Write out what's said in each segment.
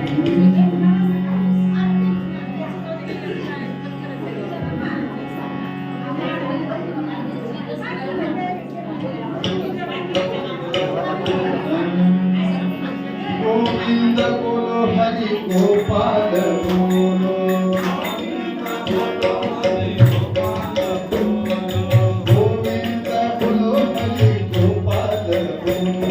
गोविंद बोलो हरि गोपाल बोलो गोविंद बोलो हरि गोपाल बोलो गोविंद बोलो हरि गोपाल बोलो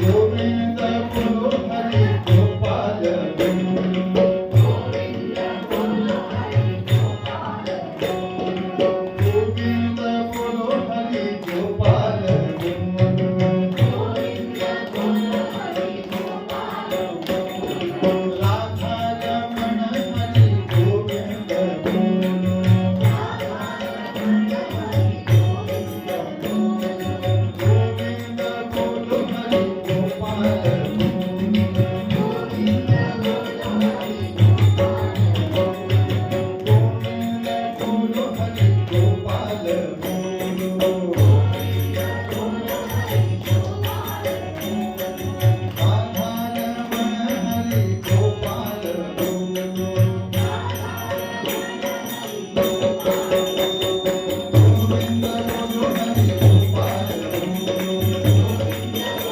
गोविंद बोलो हरि गोपाल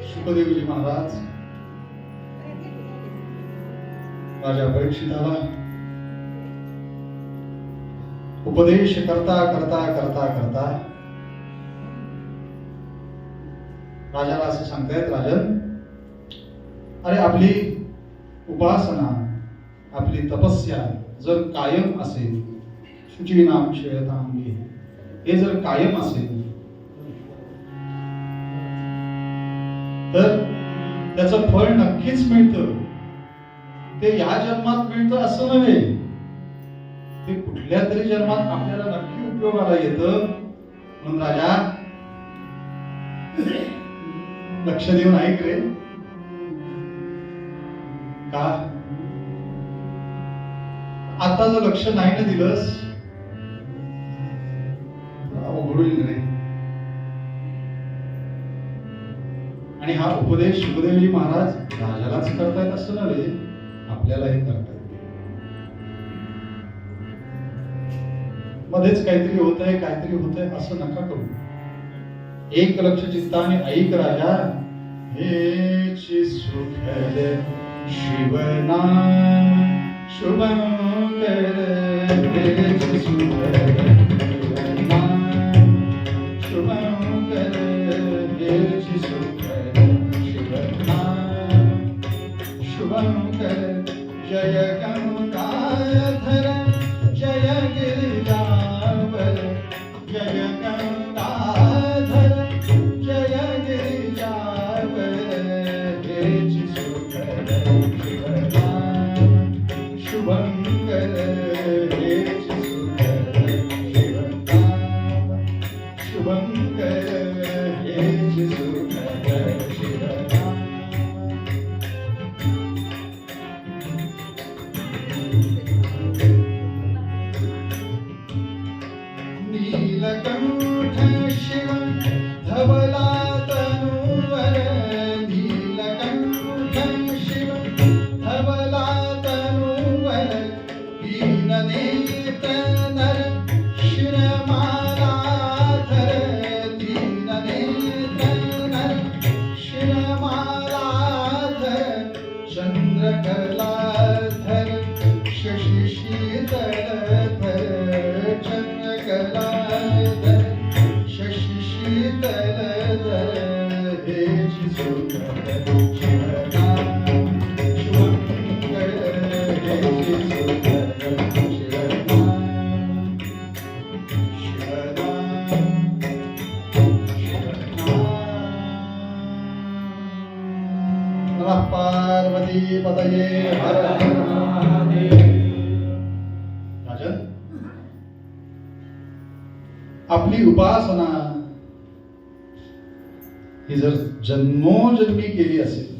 सुखदेवजी महाराज राजा परीक्षिताला उपदेश करता करता करता करता राजाला असं सांगतायत, राजन, अरे आपली उपासना, आपली तपस्या जर कायम असेल, शुचीनाम श्रेयताम हे जर कायम असेल तर त्याचं फळ नक्कीच मिळतं. ते या जन्मात मिळतं असं नव्हे, ते कुठल्या तरी जन्मात आपल्याला नक्की उपयोगाला येतं. म्हणून राजा लक्ष देऊन ऐक रे. का आता जर लक्ष नाही ना दिलंस अवघड रे. आणि हा उपदेश सुखदेवजी महाराज राजालाच करतायत असं नव्हे, आपल्यालाही करतायत. मध्येच काहीतरी होतंय काहीतरी होतंय असं नका करू. एक लक्ष चित्ताने ऐक राजा. हेच सुखद शिवनाम शुभंकर, हेच सुखद शिवनाम शुभंकर, हेच सुखद शिवनाम शुभंकर. जय गंगाधर जय गिरिजावर, जय गंगाधर जय गिरिजावर, हेच सुखद शिवनाम शुभंकर, हेच सुखद शिवनाम शुभंकर, हेच सुखद शिवनाम. नीलकंठ शिव धवला तनुवर, नीलकंठ शिव धवला तनुवर, दीननेत्र नर शिरमाला धर, दीननेत्र नर शिरमाला धर, चंद्रकला धर शशि शीतल धर, चंद्रकला धर शशि शीतल धर, हेच सुखद शिवनाम शुभंकर, हेच सुखद शिवनाम शिवनाम पार्वती पतये हर हर महादेव. राजन, आपली उपासना ही जर जन्मोजन्मी केली असेल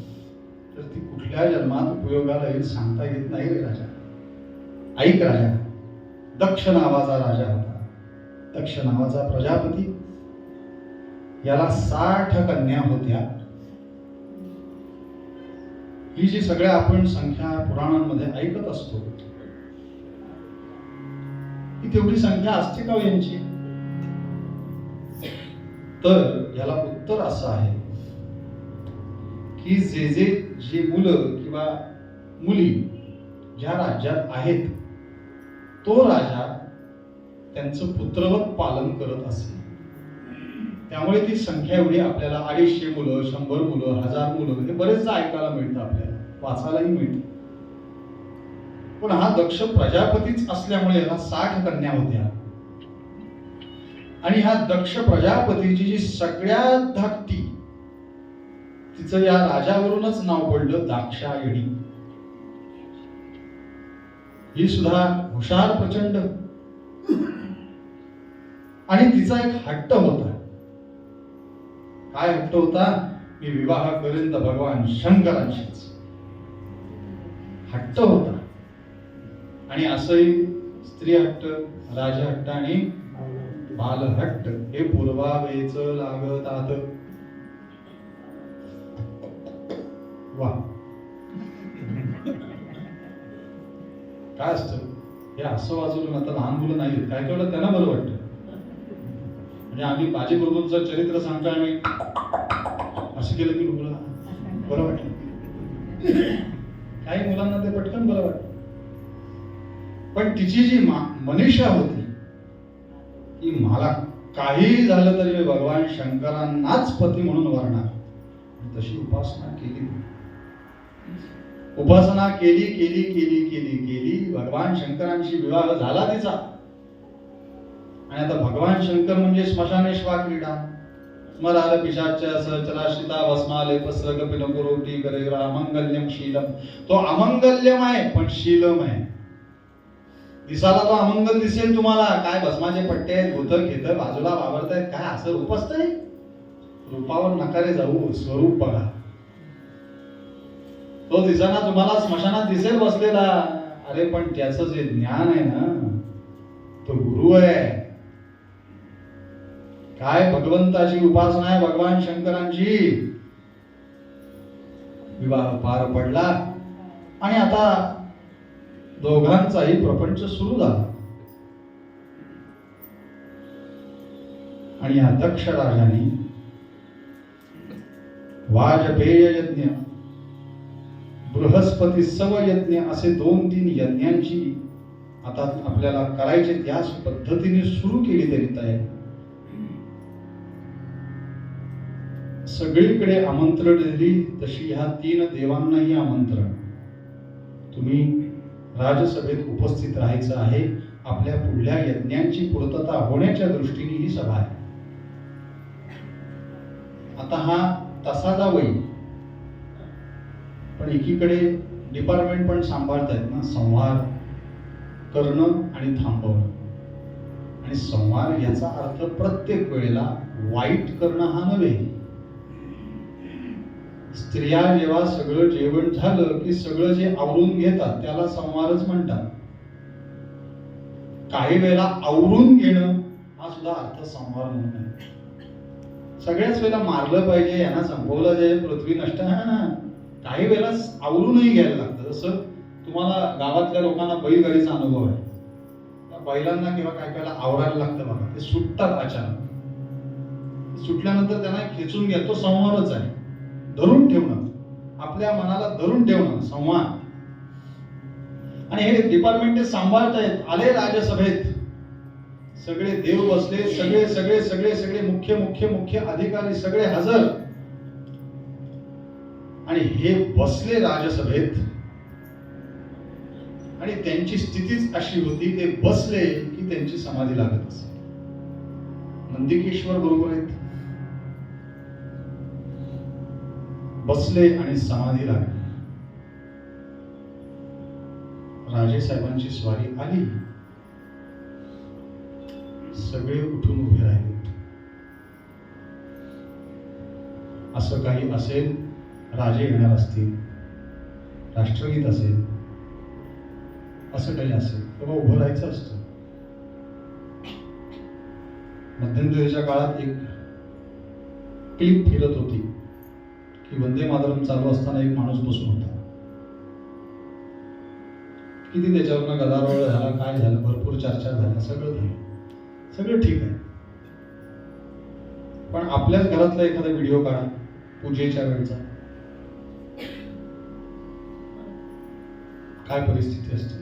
तर ती कुठल्या जन्मात उपयोगाला येईल सांगता येत नाही रे राजा. ऐक राजा, दक्ष नावाचा राजा होता. दक्ष नावाचा प्रजापती, याला 60 कन्या होत्या. ही जी सगळ्या आपण संख्या पुराणांमध्ये ऐकत असतो, ही तेवढी संख्या असते का यांची? तर याला उत्तर असं आहे की जे मुलं किंवा मुली ज्या राज्यात आहेत तो राजा त्यांचं पुत्रवत पालन करत असे. त्यामुळे ती संख्या एवढी आपल्याला 250 मुलं, 100 मुलं, 1000 मुलं हे बरेच ऐकायला मिळतं, आपल्याला वाचायलाही मिळतं. पण हा दक्ष प्रजापतीच असल्यामुळे याला 60 कन्या होत्या. आणि ह्या दक्ष प्रजापतीची जी सगळ्यात धाकटी, तिचं या राजावरूनच नाव पडलं दाक्षायणी. ही सुद्धा हुशार प्रचंड, आणि तिचा एक हट्ट होता. काय हट्ट होता? मी विवाह करेन तर भगवान शंकरांशीच. हट्ट होता. आणि असंही स्त्री हट्ट, राजहट्ट आणि बालहट्ट हे पूर्वावेच लागतात. वा, काय असतं हे असं वाचवलं. आता लहान मुलं नाही काय तेवढं त्यांना बरं वाटतं. म्हणजे आम्ही बाजी प्रभूंचं चरित्र सांगतो, आम्ही असं केलं की मुलं बरं वाटलं. काही मुलांना ते पटकन बरं वाटतं. पण तिची जी मनीषा होती की मला काही झालं तरी मी भगवान शंकरांनाच पती म्हणून वारणार, तशी उपासना केली. उपासना केली केली केली केली केली भगवान शंकरांशी विवाह झाला तिचा. आणि आता भगवान शंकर म्हणजे श्मशानेश्वा क्रीडा, स्मराल पिशाच्य सहचराश्रिता भस्माले पसरग पिनपुरोटी करे अमंगल्यम शीलम. तो अमंगल्यम आहे पण शीलम आहे. दिसाला तो अमंगल दिसेल तुम्हाला, काय भस्माचे पट्टे आहेत, भूतर घेत बाजूला वावरतायत, काय असं रूप असतंय. रूपावर नकारे जाऊ, स्वरूप बघा. तो दिसाना तुम्हाला स्मशानात दिसेल बसलेला, अरे पण त्याचं जे ज्ञान आहे ना, तो गुरु आहे. काय भगवंताची उपासना आहे, भगवान शंकरांची. विवाह पार पडला आणि आता दोघांचाही प्रपंच सुरू झाला. आणि या दक्ष राजाने वाजपेय यज्ञ, बृहस्पती सव यज्ञ असे 2-3 यज्ञांची आता आपल्याला करायचे त्याच पद्धतीने सुरू केली तरी तयारी. सगळीकडे आमंत्रण दिली तशी ह्या 3 देवांनाही आमंत्रण. तुम्ही राजसभेत उपस्थित राहायचं आहे. आपल्या पुढल्या यज्ञांची पूर्तता होण्याच्या दृष्टीने ही सभा आहे. आता हा तसा जावई, पण एकीकडे डिपार्टमेंट पण सांभाळतायत ना, संहार करणं आणि थांबवणं. आणि संहार याचा अर्थ प्रत्येक वेळेला वाईट करणं हा नव्हे. स्त्रिया जेव्हा सगळं जेवण झालं की सगळं जे आवरून घेतात त्याला संहारच म्हणतात. काही वेळेला आवरून घेणं हा सुद्धा अर्थ संहार म्हणून आहे. सगळ्याच वेळेला मारलं पाहिजे, यांना संपवलं जाईल, पृथ्वी नष्ट. काही वेळेला आवरूनही घ्यायला लागतं. जसं तुम्हाला गावातल्या लोकांना बैलगाडीचा अनुभव आहे. बैलांना किंवा काही वेळेला आवरायला लागतं बघा, ते सुटतात अचानक. सुटल्यानंतर त्यांना खेचून घ्या, तो संहारच आहे. धरून ठेवणं, आपल्या मनाला धरून ठेवणं संवाद. आणि हे डिपार्टमेंट ते सांभाळतायत. आले राजसभेत, सगळे देव बसले, सगळे सगळे सगळे सगळे मुख्य मुख्य मुख्य अधिकारी सगळे हजर. आणि हे बसले राजसभेत आणि त्यांची स्थितीच अशी होती, ते बसले की त्यांची समाधी लागत असे. नंदिकेश्वर बरोबर आहेत, बसले आणि समाधी लागली. राजेसाहेबांची स्वारी आली, सगळे उठून उभे राहिले. असं काही असेल, राजे येणार असतील, राष्ट्रगीत असेल, असं काही असेल तेव्हा उभं राहायचं असतं. मध्यंतरीच्या काळात एक क्लिप फिरत होती की वंदे मातरम चालू असताना एक माणूस बसून होता. किती त्याच्यावरनं गदारोळ झाला, काय झालं, भरपूर चर्चा झाल्या, सगळं झालं, सगळं ठीक आहे. पण आपल्याच घरातला एखादा व्हिडिओ काढा पूजेच्या वेळचा, काय परिस्थिती असते.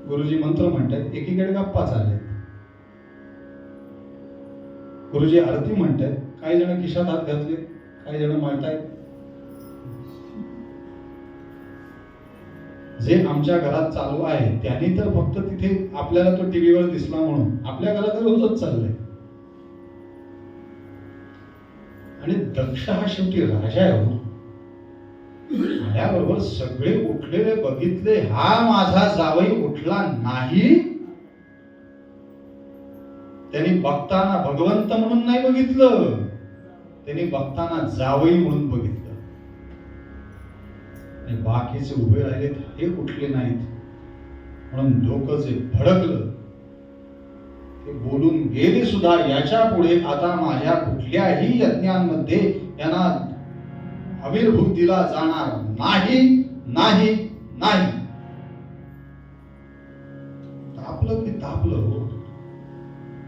गुरुजी मंत्र म्हणतात, एकीकडे गप्पा चालल्यात. गुरुजी आरती म्हणतात, काही जण खिशात हात घातले, काही जण मळतायत. जे आमच्या घरात चालू आहे त्यांनी तर फक्त तिथे आपल्याला तो टीव्हीवर दिसला म्हणून, आपल्या घरात रोजच चाललंय. आणि दक्ष हा शेवटी राजा आहे. आल्याबरोबर सगळे उठलेले बघितले, हा माझा जावई उठला नाही. त्यांनी बघताना भगवंत म्हणून नाही बघितलं, त्यांनी बघताना जावई म्हणून बघितलं. आणि बाकीचे उभे राहिलेत, हे उठले नाहीत म्हणून डोकं जे भडकलं, ते बोलून गेले सुद्धा, याच्या पुढे आता माझ्या कुठल्याही यज्ञांमध्ये यांना आविर्भूत दिला जाणार नाही, नाही, नाही. तापलं की तापलं.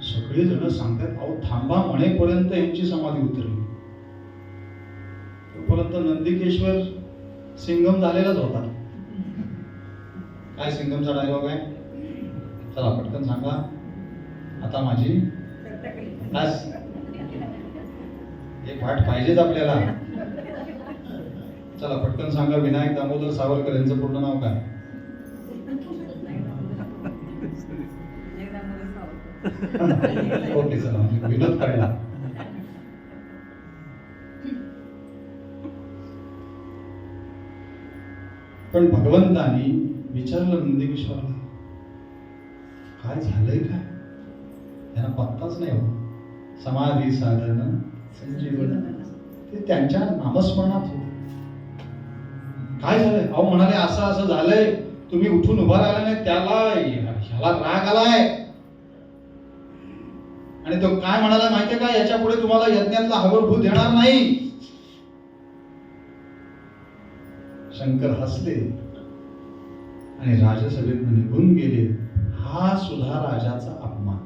सगळे जण सांगतात, अहो थांबा, म्हणेपर्यंत यांची समाधी उतरली. तोपर्यंत नंदिकेश्वर सिंगम झालेलाच होता. काय सिंगमचा डायलॉग आहे? चला पटकन सांगा. आता माझी एक वाट पाहिजेच आपल्याला. चला पटकन सांगा. विनायक दामोदर सावरकर यांचं पूर्ण नाव काय? ओके, चला विनोद काढला. पण भगवंतानी विचारलं नंदिकेश्वराला, काय झालंय काय? त्यांना पत्ताच नाही हो. समाधी साधन संजीवन, ते त्यांच्या नामस्मरणात होते. काय झालंय? अहो म्हणाले, असं असं झालंय, तुम्ही उठून उभा राहिला नाही, ह्याला राग आलाय. आणि तो काय म्हणाला माहितीये का? याच्या पुढे तुम्हाला यज्ञातला आविर्भूत देणार नाही. शंकर हसले आणि राजसभेत निघून गेले. हा सुद्धा राजाचा अपमान,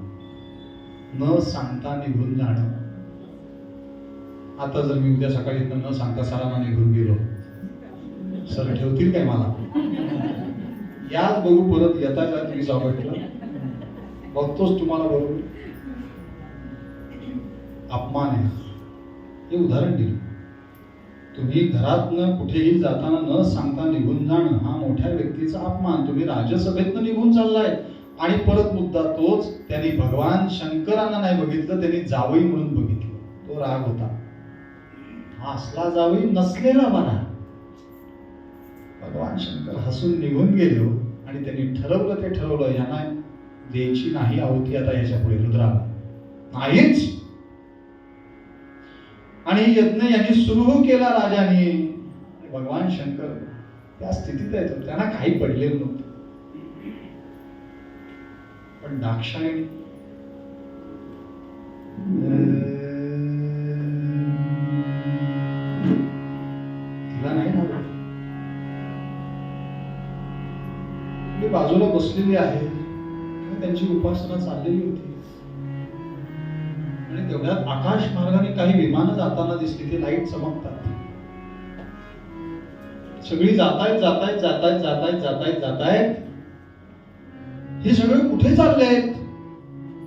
न सांगता निघून जाणं. आता जर मी उद्या सकाळी न सांगता सरांना निघून गेलो, सर ठेवतील काय मला? याच बघू परत येता का तुम्ही सावटला, बघतोच तुम्हाला बरोबर. अपमान आहे. हे उदाहरण दिलं. तुम्ही घरातनं कुठेही जाताना न सांगता निघून जाणं हा मोठ्या व्यक्तीचा अपमान. तुम्ही राजसभेतनं निघून चाललाय आणि परत मुद्दा तोच. त्यांनी भगवान शंकरांना नाही बघितलं, त्यांनी जावई म्हणून बघितलं. तो राग होता. हा असला जावई नसलेला बरा. भगवान शंकर हसून निघून गेले आणि त्यांनी ठरवलं ते ठरवलं, यांना द्यायची नाही आहुती आता याच्या पुढे रुद्राला, नाहीच. आणि यज्ञ यांनी सुरू केला राजाने. भगवान शंकर त्या स्थितीत आहेत, त्यांना काही पडलेलं नव्हतं. पण दाक्षायणी तिला नाही ना, ती बाजूला बसलेली आहे, त्यांची उपासना चाललेली होती. आणि तेवढ्यात आकाश मार्गाने काही विमानं जाताना दिसली. ते लाईट चमकतात. सगळी जातायत जातायत जातायत जातायत जातायत जातायत. हे सगळे कुठे चालले आहेत?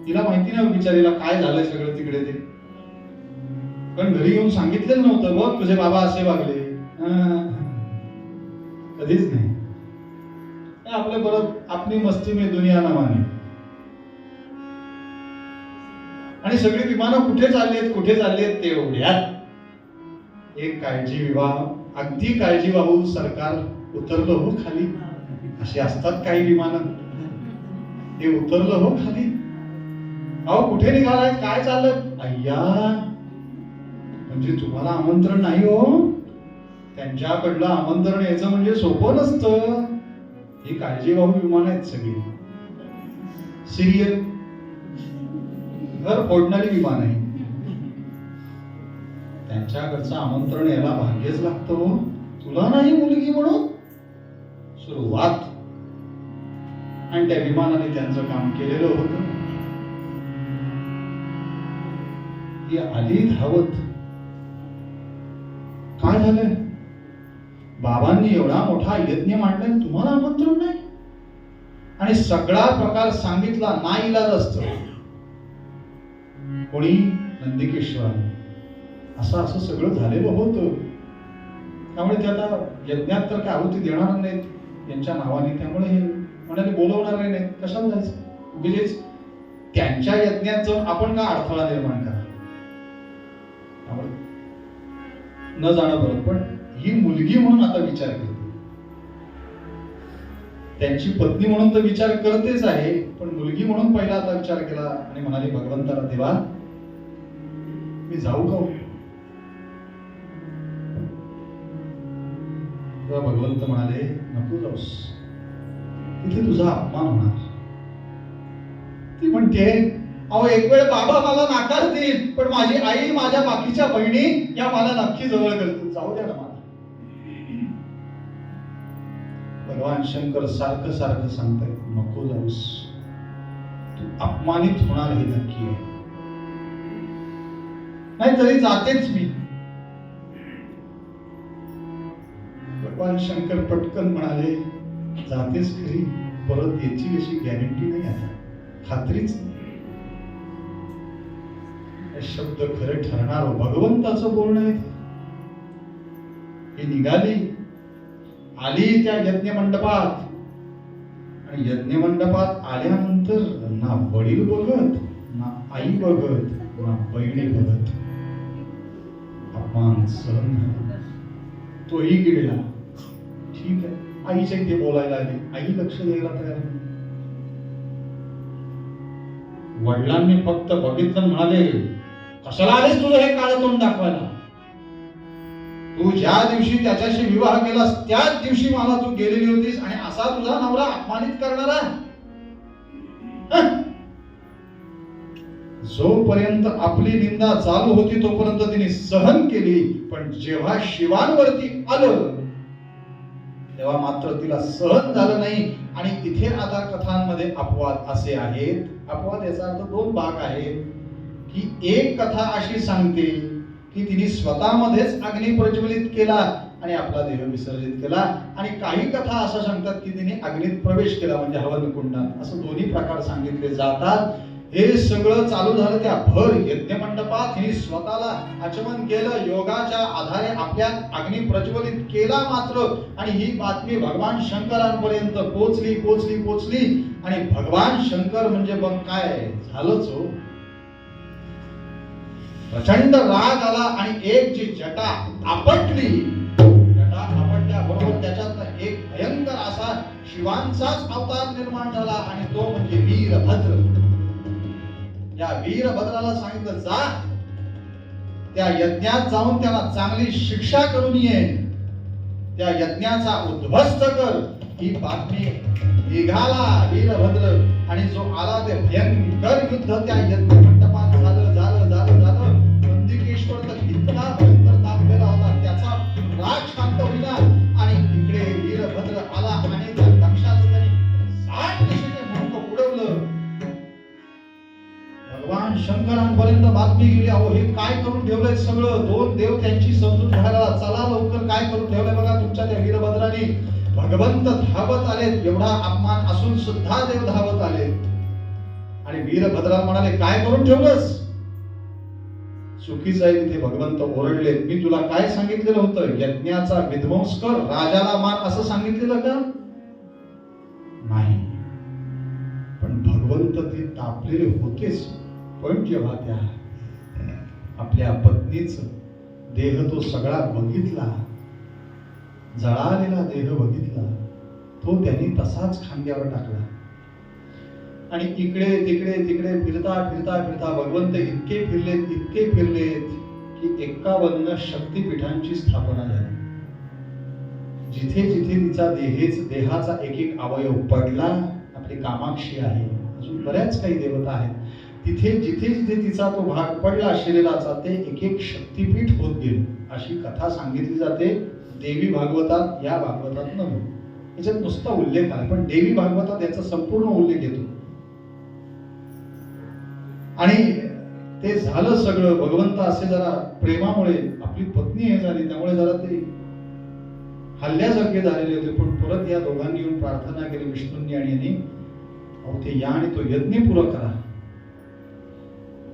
तिला माहिती नाही बिचारीला काय झालंय सगळं तिकडे ते. पण घरी येऊन सांगितलेलं नव्हतं, बघ तुझे बाबा असे वागले. कधीच नाही. आपल्या परत आपली मस्ती में दुनिया ना माने. आणि सगळी विमानं कुठे चाललेत कुठे चाललेत तेवढ्यात एक काळजी विवाह, अगदी काळजीवाहू सरकार उतरलं हो खाली. अशी असतात काही विमानं. हे उतरलं हो खाली. अहो कुठे निघालाय, काय चाललं? अय्या, म्हणजे तुम्हाला आमंत्रण नाही हो. त्यांच्याकडलं आमंत्रण यायचं म्हणजे सोपं नसतं. ही काळजीवाहू विमान आहेत सगळी. सिरियल घर फोडणारी विमान आहे. त्यांच्याकडचं आमंत्रण यायला भाग्यच लागतं हो. तुला नाही मुलगी म्हणून सुरुवात. आणि त्या विमानाने त्यांचं काम केलेलं होतं. ती आली धावत. काय झालंय? बाबांनी एवढा मोठा यज्ञ मांडलाय, तुम्हाला आमंत्रण नाही? आणि सगळा प्रकार सांगितला, नाईलाज असतं. कोणी? नंदिकेश्वर. असं असं सगळं झालेलं होतं. त्यामुळे ते आता यज्ञात तर काय आहुती देणार नाहीत यांच्या नावाने. त्यामुळे हे म्हणाले बोलवणार नाहीत. कशाला जायचं? उगीच त्यांच्या यज्ञात जाऊन आपण का अडथळा निर्माण करा. त्यामुळे न जाणं बरं. पण ही मुलगी म्हणून आता विचार केला. त्यांची पत्नी म्हणून तर विचार करतेच आहे, पण मुलगी म्हणून पहिला आता विचार केला आणि म्हणाली भगवंताला, देवा मी जाऊ का? भगवंत म्हणाले नको जाऊस, तिथे तुझा अपमान होणार. ती म्हणते अहो एक वेळ बाबा मला नाकारतील, पण माझी आई माझ्या बाकीच्या बहिणी या मला नक्की जवळ करतील. जाऊ द्या ना मला. भगवान शंकर सारखं सारखं सांगतायत नको जाऊस, तू अपमानित होणार हे नक्की आहे. नाही तरी जातेच मी. भगवान शंकर पटकन म्हणाले जातेच खरी, परत याची अशी गॅरंटी नाही, आता खात्रीच नाही. शब्द खरे ठरणार भगवंताचं बोलणं आहे. ही निघाली, आली त्या यज्ञ मंडपात. आणि यज्ञ मंडपात आल्यानंतर ना वडील बघत, ना आई बघत, ना बहिणी बघत. अपमान सहन झाला. तोही गिळला. ठीक आहे, आईच्या इथे बोलायला आली, आई लक्ष द्यायला तयार नाही. वडिलांनी फक्त बघितलं, म्हणाले कशाला आलेस तुझं हे काळं तोंड दाखवायला? तू ज्या दिवशी त्याच्याशी विवाह केलास त्याच दिवशी मला तू गेलेली होतीस, आणि असा तुझा नवरा अपमानित करणारा. जोपर्यंत आपली निंदा चालू होती तोपर्यंत तिने सहन केली, पण जेव्हा शिवांवरती आलं तेव्हा मात्र तिला सहन झालं नाही. आणि इथे आता कथांमध्ये अपवाद असे आहेत. अपवाद याचा अर्थ दोन भाग आहेत. की एक कथा अशी सांगते की तिने स्वतःमध्येच अग्नी प्रज्वलित केला आणि आपला देह विसर्जित केला, आणि काही कथा असं सांगतात की तिने अग्नीत प्रवेश केला, म्हणजे हवन कुंडात. असं दोन्ही प्रकार सांगितले जातात. हे सगळं चालू झालं त्या भर यज्ञ मंडपात. हिने स्वतःला आचमन केलं, योगाच्या आधारे आपल्या अग्नी प्रज्वलित केला मात्र. आणि ही बातमी भगवान शंकरांपर्यंत पोचली पोचली पोचली. आणि भगवान शंकर म्हणजे मग काय झालंच हो, प्रचंड राग आला आणि एक जी जटा आपटली, जटा आपटल्याबरोबर त्याच्यात एक भयंकर असा शिवांचाच अवतार निर्माण झाला, आणि तो म्हणजे वीरभद्र. या वीरभद्राला सांगितलं जा त्या यज्ञात जाऊन त्याला चांगली शिक्षा करून ये, त्या यज्ञाचा उद्ध्वस्त कर. ही बातमी निघाला वीरभद्र, आणि जो आला ते भयंकर युद्ध त्या यज्ञ मंडपात झालं झालं झालं झालं. नंदिकेश्वर तर इतका भयंकर तापलेला होता, त्याचा राग शांत होईना. आणि इकडे वीरभद्र आला आणि त्या दक्षाचं त्यांनी 60 दिशेने मुंडक उडवलं. भगवान शंकरांपर्यंत बातमी गेली, अहो हे काय करून ठेवलंय सगळं. दोन देव त्यांची समजूत घ्यायला, चला लवकर काय करून ठेवलंय बघा तुमच्या त्या वीरभद्राने. भगवंत धावत आलेत, एवढा अपमान असून सुद्धा देव धावत आले. आणि वीरभद्रा म्हणाले काय करून ठेवलंस? चुकीचं आहे. तिथे भगवंत ओरडले, मी तुला काय सांगितलेलं होतं? यज्ञाचा विध्वंस कर, राजाला मान, असं सांगितलेलं का? नाही. पण भगवंत ते तापलेले होतेच. पण जेव्हा त्या आपल्या पत्नीचं देह तो सगळा बघितला, जळालेला देह बघितला, तो त्यांनी तसाच खांद्यावर टाकला. आणि इकडे तिकडे तिकडे फिरता फिरता फिरता भगवंत इतके फिरलेत की 51 शक्तिपीठांची स्थापना झाली. जिथे जिथे तिचा देहाचा एक एक अवयव पडला, आपली कामाक्षी आहे, अजून बऱ्याच काही देवता आहेत, तिथे जिथे जिथे तिचा तो भाग पडला शरीराचा, ते एक एक शक्तिपीठ होत गेले. अशी कथा सांगितली जाते देवी भागवतात, या भागवतात नव्हे. याच्यात नुसता उल्लेख आहे, पण देवी भागवतात याचा संपूर्ण उल्लेख येतो. आणि ते झालं सगळं. भगवंत असे जरा प्रेमामुळे, आपली पत्नी हे झाली त्यामुळे जरा ते हल्ल्यासारखे झालेले होते. पण परत या दोघांनी येऊन प्रार्थना केली विष्णूंनी आणि यांनी, अहो ते या आणि तो यज्ञ पुरा करा.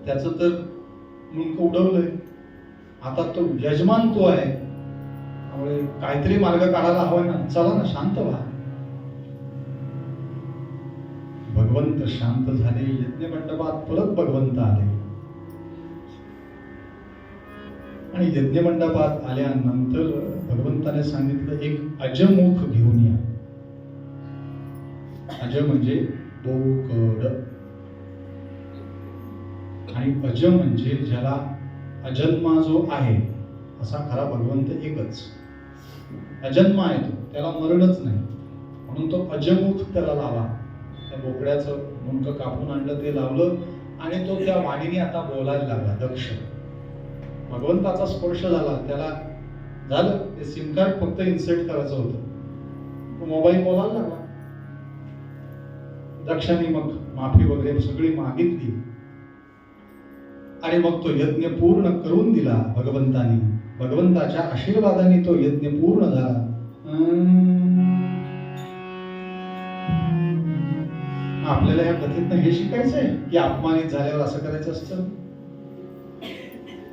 त्याचं तर मुंडकं उडवलंय. आता तो यजमान तो आहे, त्यामुळे काहीतरी मार्ग काढायला हवाय ना. चला ना, शांत व्हा. भगवंत शांत झाले. यज्ञ मंडपात परत भगवंत आले आणि यज्ञ मंडपात आल्यानंतर भगवंताने सांगितलं, एक अजमुख घेऊन या. अज म्हणजे बोकड आणि अज म्हणजे ज्याला अजन्मा जो आहे, असा खरा भगवंत एकच. अजन्मा आहे तो, त्याला मरणच नाही, म्हणून तो अजमुख त्याला लावा. त्या बोकड्याचं मुंडकं कापून आणलं, ते लावलं आणि तो त्या वाणीने आता बोलायला लागला. दक्ष भगवंताचा स्पर्श झाला, त्याला झालं. ते सिम कार्ड फक्त इन्सर्ट करायचं होतं, तो मोबाईल बोलायला लागला. दक्षाने मग माफी वगैरे सगळी मागितली आणि मग तो यज्ञ पूर्ण करून दिला भगवंतानी. भगवंताच्या आशीर्वादाने तो यज्ञ पूर्ण झाला. आपल्याला या कथेतनं हे शिकायचंय की अपमानित झाल्यावर असं करायचं असतं.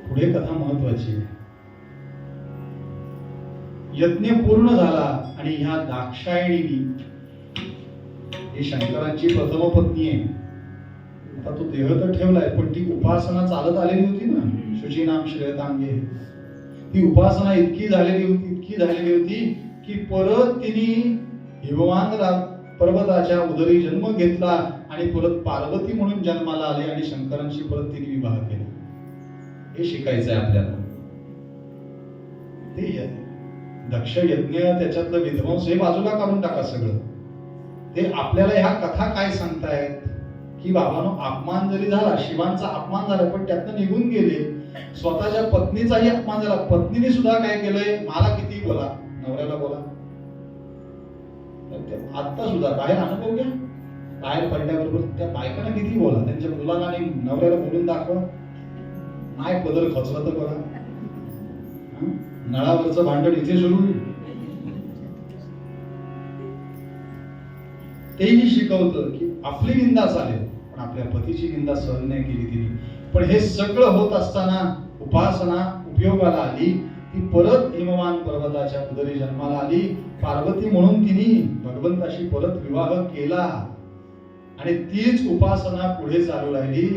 पुढे कथा महत्वाची. यज्ञ पूर्ण झाला आणि ह्या दाक्षायणीनी, ही शंकरांची प्रथम पत्नी आहे. आता तो देह तर ठेवलाय, पण ती उपासना चालत आलेली होती ना, शुचीनाम श्रेयतांगे. ती उपासना इतकी झालेली होती की परत तिने हिमवान पर्वताच्या उदरी जन्म घेतला आणि परत पार्वती म्हणून जन्माला आले आणि शंकरांशी परत तिने विवाह केला. हे शिकायचंय आपल्याला. ते दक्ष यज्ञ, त्याच्यातलं विध्वंस हे बाजूला काढून टाका सगळं. ते आपल्याला ह्या कथा काय सांगतायत की बाबांनो, अपमान जरी झाला, शिवांचा अपमान झाला, पण त्यातनं निघून गेले. स्वतःच्या पत्नीचाही अपमान झाला, पत्नीने सुद्धा काय केलंय, मला किती बोला, नवऱ्याला बोला. आता सुद्धा बाहेर अनुभव घ्या, बाहेर पडल्याबरोबर त्या बायकांना किती बोला, त्यांच्या मुलांना आणि नवऱ्याला बोलून दाखवा. नाही पदर खचलं तर बघा, नळावरचं भांडण इथे सुरू. तेही शिकवतं की आपली निंदा चालेल, पण आपल्या पतीची निंदा सहन नाही केली तिने. पण हे सगळं होत असताना उपासना उपयोगाला आली. ती परत हिमवान पर्वताच्या उदरी जन्माला आली. पार्वती म्हणून तिने भगवंताशी परत विवाह केला आणि तीच उपासना पुढे चालू राहिली.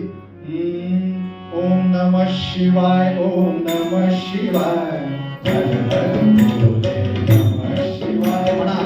ओम नमः शिवाय, ओम नमः शिवाय, नमः शिवाय म्हणा.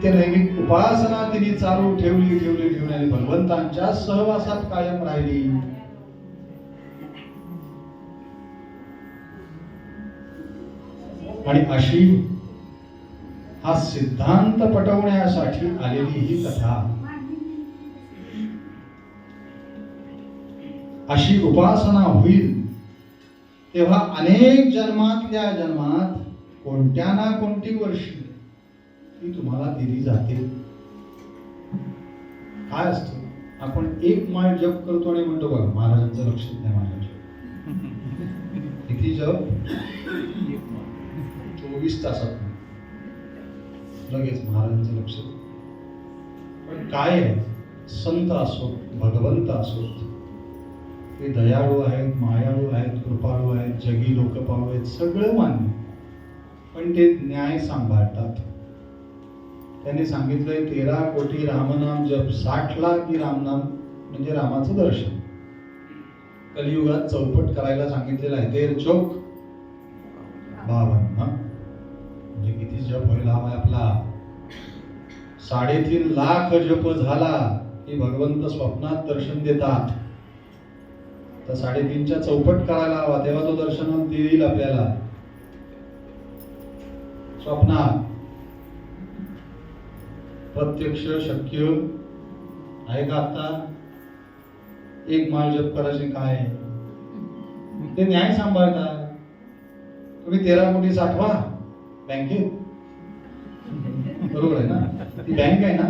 नित्य नैमिक उपासना तिने चालू ठेवली आणि भगवंतांच्या सहवासात कायम राहिली. आणि अशी हा सिद्धांत पटवण्यासाठी आलेली ही कथा. अशी उपासना होईल तेव्हा अनेक जन्मातल्या जन्मात कोणत्या ना कोणती वर्षी ती तुम्हाला दिली जाते. काय असतं, आपण एक माळ जप करतो आणि म्हणतो बघा महाराजांचं लक्षात नाही माझ्या. किती जप? 24 तासात लगेच महाराजांचं लक्षात. पण काय आहे, संत असो भगवंत असो ते दयाळू आहेत, मायाळू आहेत, कृपाळू आहेत, जगी लोकपाळू आहेत, सगळं मान्य. पण ते न्याय सांभाळतात. त्यांनी सांगितलंय 13 कोटी रामनाम जप, 60 लाख रामनाम म्हणजे रामाचं दर्शन. कलियुगात चौपट करायला सांगितलेलं आहे. 13 चौक 52. म्हणजे किती जप व्हायला हवाय आपला? 3.5 लाख जप झाला की भगवंत स्वप्नात दर्शन देतात. तर 3.5च्या चौपट करायला हवा, तेव्हा तो दर्शन देईल आपल्याला स्वप्नात. प्रत्यक्ष शक्य आहे का? आता एक माळ जप करायचे काय ते न्याय सांभाळतात. तुम्ही 13 कोटी साठवा बँकेत, बरोबर आहे ना? ती बँक आहे ना.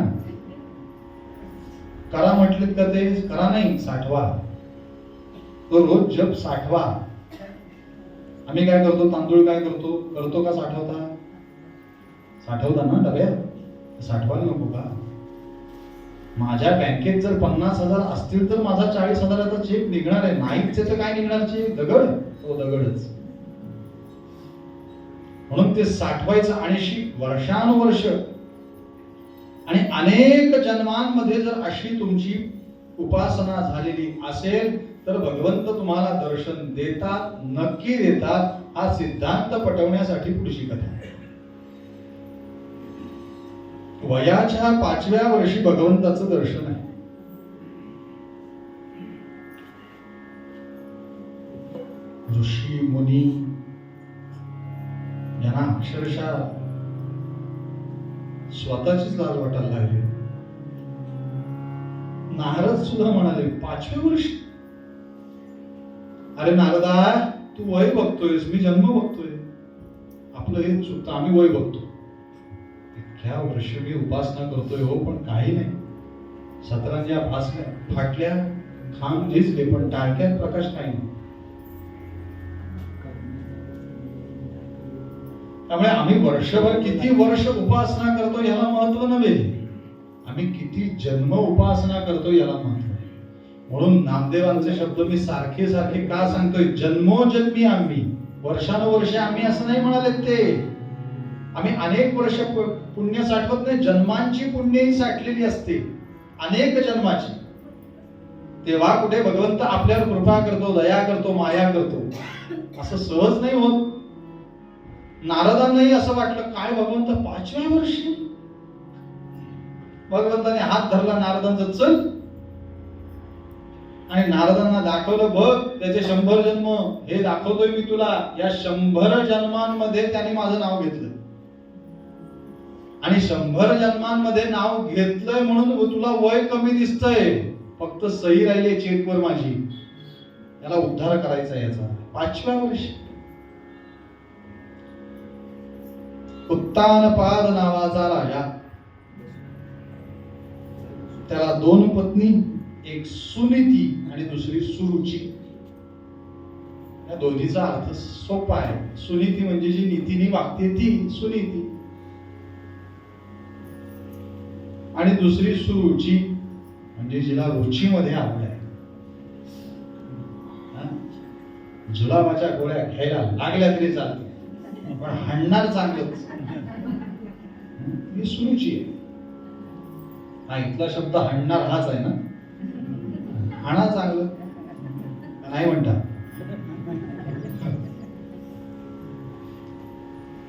करा म्हटले का ते करा नाही, साठवा. तो रोज जप साठवा. आम्ही काय करतो, तांदूळ काय करतो का साठवता? साठवता ना डब्यात, साठवायला नको का? माझ्या बँकेत जर 50,000 असतील तर माझा 40,000चा चेक निघणार आहे. नाहीच तर काय निघणार चेक? दगड, तो दगडच. म्हणून ते साठवायचं. आणि वर्षानुवर्ष आणि अनेक जन्मांमध्ये जर अशी तुमची उपासना झालेली असेल तर भगवंत तुम्हाला दर्शन देतात, नक्की देतात. हा सिद्धांत पटवण्यासाठी पुढची कथा आहे. वयाच्या 5व्या वर्षी भगवंताचं दर्शन आहे. ऋषी मुनी यांना अक्षरशः स्वतःचीच लाज वाटायला लागली. नारद सुद्धा म्हणाले 5व्या वर्षी? अरे नारदा, तू वय बघतोयस, मी जन्म बघतोय. आपलं हे चुकतं, आम्ही वय बघतो. इतक्या वर्ष मी उपासना करतोय हो, पण काही नाही. सतरंज्या फासल्या, फाटल्या, खांब झिजले, पण टाळक्यात प्रकाश काही नाही. त्यामुळे आम्ही वर्षभर किती वर्ष उपासना करतो याला महत्व नव्हे, आम्ही किती जन्म उपासना करतो याला महत्व आहे. म्हणून नामदेवांचे शब्द मी सारखे सारखे का सांगतोय? जन्मोजन्मी आम्ही, वर्षानुवर्षे आम्ही असं नाही म्हणाले. ते आम्ही अनेक वर्ष पुण्य साठवत नाही, जन्मांची पुण्यही साठलेली असते, अनेक जन्माची. तेव्हा कुठे भगवंत आपल्यावर कृपा करतो, दया करतो, माया करतो. असं सहज नाही होत. नारदांनाही असं वाटलं, काय भगवंत 5व्या वर्षी? भगवंताने हात धरला नारदांचा, चल. आणि नारदांना दाखवलं, बघ त्याचे 100 जन्म, हे दाखवतोय मी तुला. या 100 जन्मांमध्ये त्याने माझं नाव घेतलं. आणि 100 जन्मांमध्ये नाव घेतलंय म्हणून तुला वय कमी दिसतंय, फक्त सही राहिली चेकवर माझी. याला उद्धार करायचा याचा. 5व्या वर्षी उत्तानपाद नावाचा राजा, त्याला 2 पत्नी, एक सुनीती आणि दुसरी सुरुची. या दोन्हीचा अर्थ सोपा आहे. सुनीती म्हणजे जी नीतीने वागते ती सुनीती, आणि दुसरी सुरुची म्हणजे जिला रुचीमध्ये आवड आहे. जुलाबाच्या गोळ्या घ्यायला लागल्या तरी चालते, पण हाणणार चांगलंच, ही सुरुची आहे. हा इथला शब्द हाणणार हाच आहे ना. हाणा चांगलं नाही म्हणता,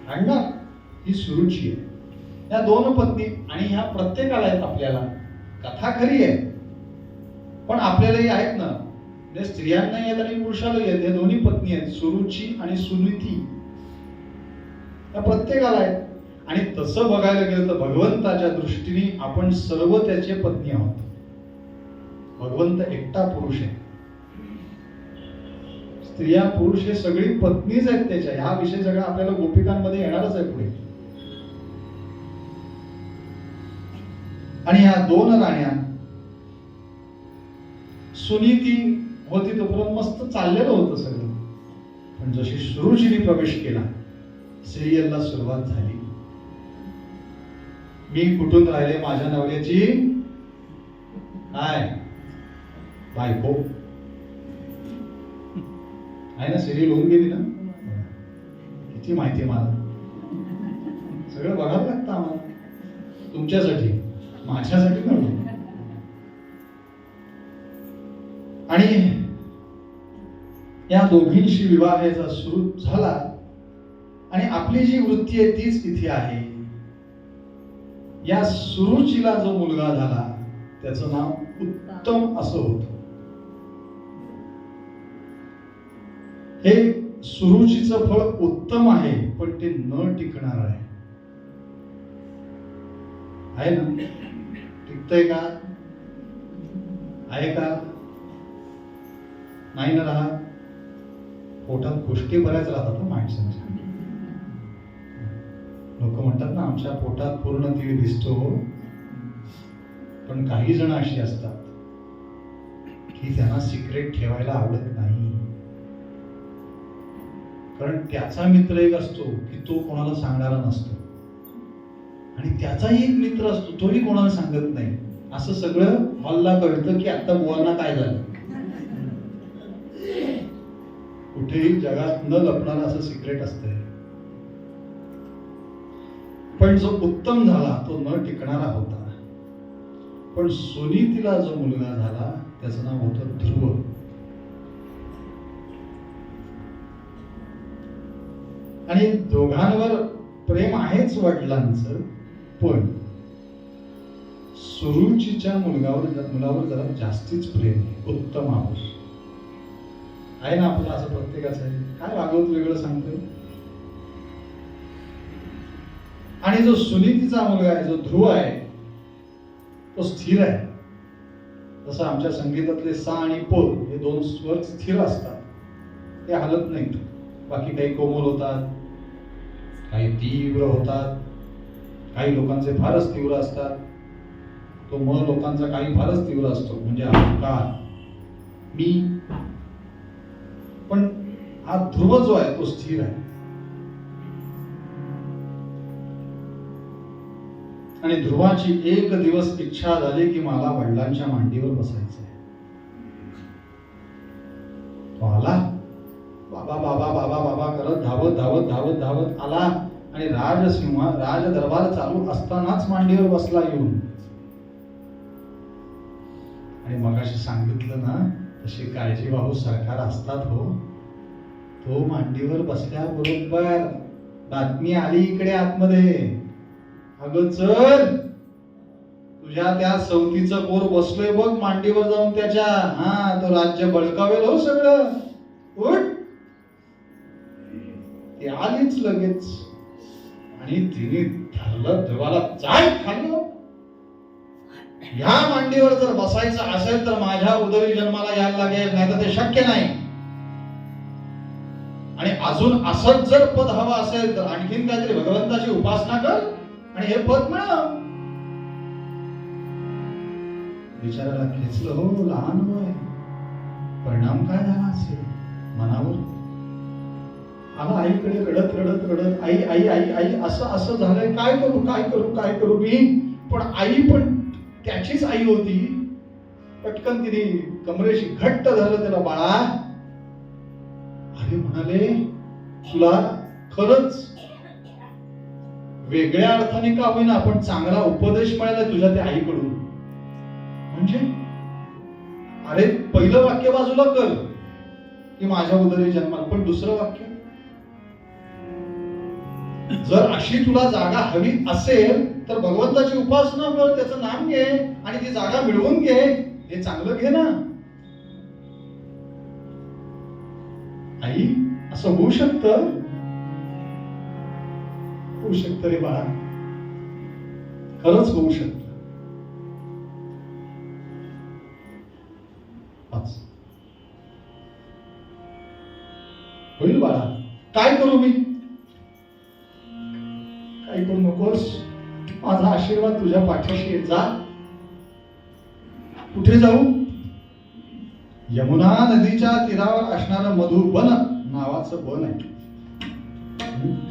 हाणणार ही सुरुची आहे. ह्या दोन पत्नी, आणि ह्या प्रत्येकाला आहेत. आपल्याला कथा खरी आहे, पण आपल्यालाही आहेत ना. म्हणजे स्त्रियांनाही आहेत आणि पुरुषालाही आहेत. हे दोन्ही पत्नी आहेत, सुरुची आणि सुनीती. त्या प्रत्येकाला आहेत. आणि तसं बघायला गेलं तर भगवंताच्या दृष्टीने आपण सर्व त्याचे पत्नी आहोत. भगवंत एकटा पुरुष आहे. स्त्रिया पुरुष हे सगळी पत्नीच आहेत त्याच्या. हा विषय सगळा आपल्याला गोपिकांमध्ये येणारच आहे पुढे. आणि ह्या दोन राण्या, सुनीती होती तोपर्यंत मस्त चाललेलं होतं सगळं. पण जशी सुरुचीने प्रवेश केला, सिरियलला सुरुवात झाली. मी कुठून राहिले माझ्या नवऱ्याची काय बायको आहे ना. सिरियल होऊन गेली ना. किती माहिती मला, सगळं बघावं लागतं आम्हाला. तुमच्यासाठी, माझ्यासाठी नव्हे. आणि या दोघींशी विवाहाचा सुरू झाला. आणि आपली जी वृत्ती आहे तीच इथे आहे. या सुरुचीला जो मुलगा झाला त्याचं नाव उत्तम असं होतं. हे सुरुचीचं फळ उत्तम आहे, पण ते न टिकणार आहे ना. टिकतंय का? आहे का? नाही ना राहत. पोटात गोष्टी बऱ्याच राहतात माणसांच्या. लोक म्हणतात ना, आमच्या पोटात पूर्ण तीळ दिसतो. पण काही जण अशी असतात की त्यांना सिक्रेट ठेवायला आवडत नाही. कारण त्याचा मित्र एक असतो की तो कोणाला सांगणारा नसतो, आणि त्याचाही एक मित्र असतो तोही कोणाला सांगत नाही. असं सगळं हॉलला कळतं की आता बुवांना काय झालं. कुठेही जगात न लपणारं असं सिक्रेट असतंय. पण जो उत्तम झाला तो न टिकणारा होता. पण सुनीतीला जो मुलगा झाला त्याचं नाव होतं ध्रुव. आणि दोघांवर प्रेम आहेच वडिलांचं, पण सुरुचीच्या मुलावर जरा जास्तीच प्रेम आहे. उत्तम आहोत आहे ना आपलं, असं प्रत्येकाचं आहे. काय भागवत वेगळं सांगतोय. आणि जो सुनीतीचा मुलगा आहे, जो ध्रुव आहे, तो स्थिर आहे. जसं आमच्या संगीतातले सा आणि प हे दोन स्वर स्थिर असतात, ते हलत नाहीत. बाकी काही कोमल होतात, काही तीव्र होतात, काही लोकांचे फारच तीव्र असतात. तो म लोकांचा काही फारच तीव्र असतो, म्हणजे अहंकार, मी. पण हा ध्रुव जो आहे तो स्थिर आहे. आणि ध्रुवाची एक दिवस इच्छा झाली की मला वडिलांच्या मांडीवर बसायचंय. तो आला, बाबा बाबा बाबा बाबा करत धावत धावत धावत धावत आला. आणि राज दरबार चालू असतानाच मांडीवर बसला येऊन. आणि मगाशी सांगितलं ना, तशी काळजीवाहू सरकार असतात हो. तो मांडीवर बसल्याबरोबर बातमी आली इकडे आतमध्ये, अगं चल, तुझ्या त्या सवतीचं पोर बसलोय बघ मांडीवर जाऊन त्याच्या. हा, तो राज्य बळकावेल हो सगळं. उठ. ती आलीच लगेच आणि तिने धरलं ध्रुवाला, जाय खाली. ह्या मांडीवर जर बसायचं असेल तर माझ्या उदरी जन्माला यायला लागेल, नाही तर ते शक्य नाही. आणि अजून असंच जर पद हवं असेल तर आणखीन काहीतरी भगवंताची उपासना कर आणि हे पद मिळव. विचारायला खेचलं हो, लहान वय, परिणाम काय झाला असेल मनावर. आला आईकडे रडत रडत रडत, आई आई आई आई असं असं झालंय, काय करू काय करू काय करू मी. पण आई पण त्याचीच आई होती. पटकन तिने कमरेशी घट्ट धरलं त्याला, बाळा. अरे म्हणाले, तुला खरंच वेगळ्या अर्थाने का होईना पण चांगला उपदेश मिळाला तुझ्या त्या आईकडून. म्हणजे अरे पहिलं वाक्य बाजूला कर की माझ्या उदरी जन्माला, पण दुसरं वाक्य जर अशी तुला जागा हवी असेल तर भगवंताची उपासना कर, त्याचं नाम घे आणि ती जागा मिळवून घे. हे चांगलं घे ना. आई, असं होऊ शकतं? होऊ शकतं रे बाळा, खरंच होऊ शकतं. होईल बाळा. काय करू मी? काय करू नकोस. माझा आशीर्वाद तुझ्या पाठीशी. जा. कुठे जाऊ? यमुना नदीच्या तीरावर असणारं मधुबन नावाचं वन आहे.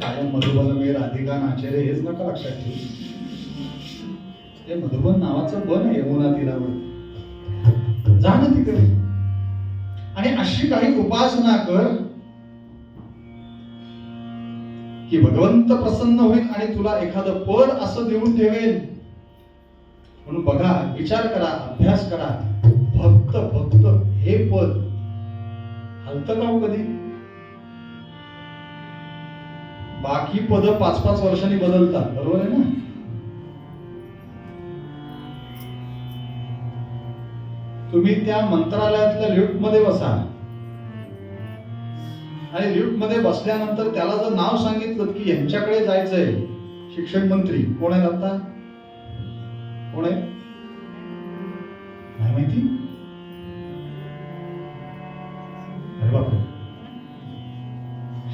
कायम मधुबन मे राधिका नाचे रे, हेच नका लक्षात ठेवू. ते मधुबन नावाचं वन आहे यमुना तीरावर. जा ना तिकडे आणि अशी काही उपासना कर की भगवंत प्रसन्न होईल आणि तुला एखादं पद असं देऊन ठेवेल. म्हणून बघा, विचार करा, अभ्यास करा. भक्त भक्त हे पद हलतं का हो कधी? बाकी पद 5-5 वर्षांनी बदलतात, बरोबर आहे ना? तुम्ही त्या मंत्रालयातल्या लिफ्ट मध्ये बसा आणि लिफ्ट मध्ये बसल्यानंतर त्याला जर नाव सांगितलं की यांच्याकडे जायचंय, शिक्षण मंत्री कोण आहे आता? कोण आहे? नाही माहिती? अरे बापरे,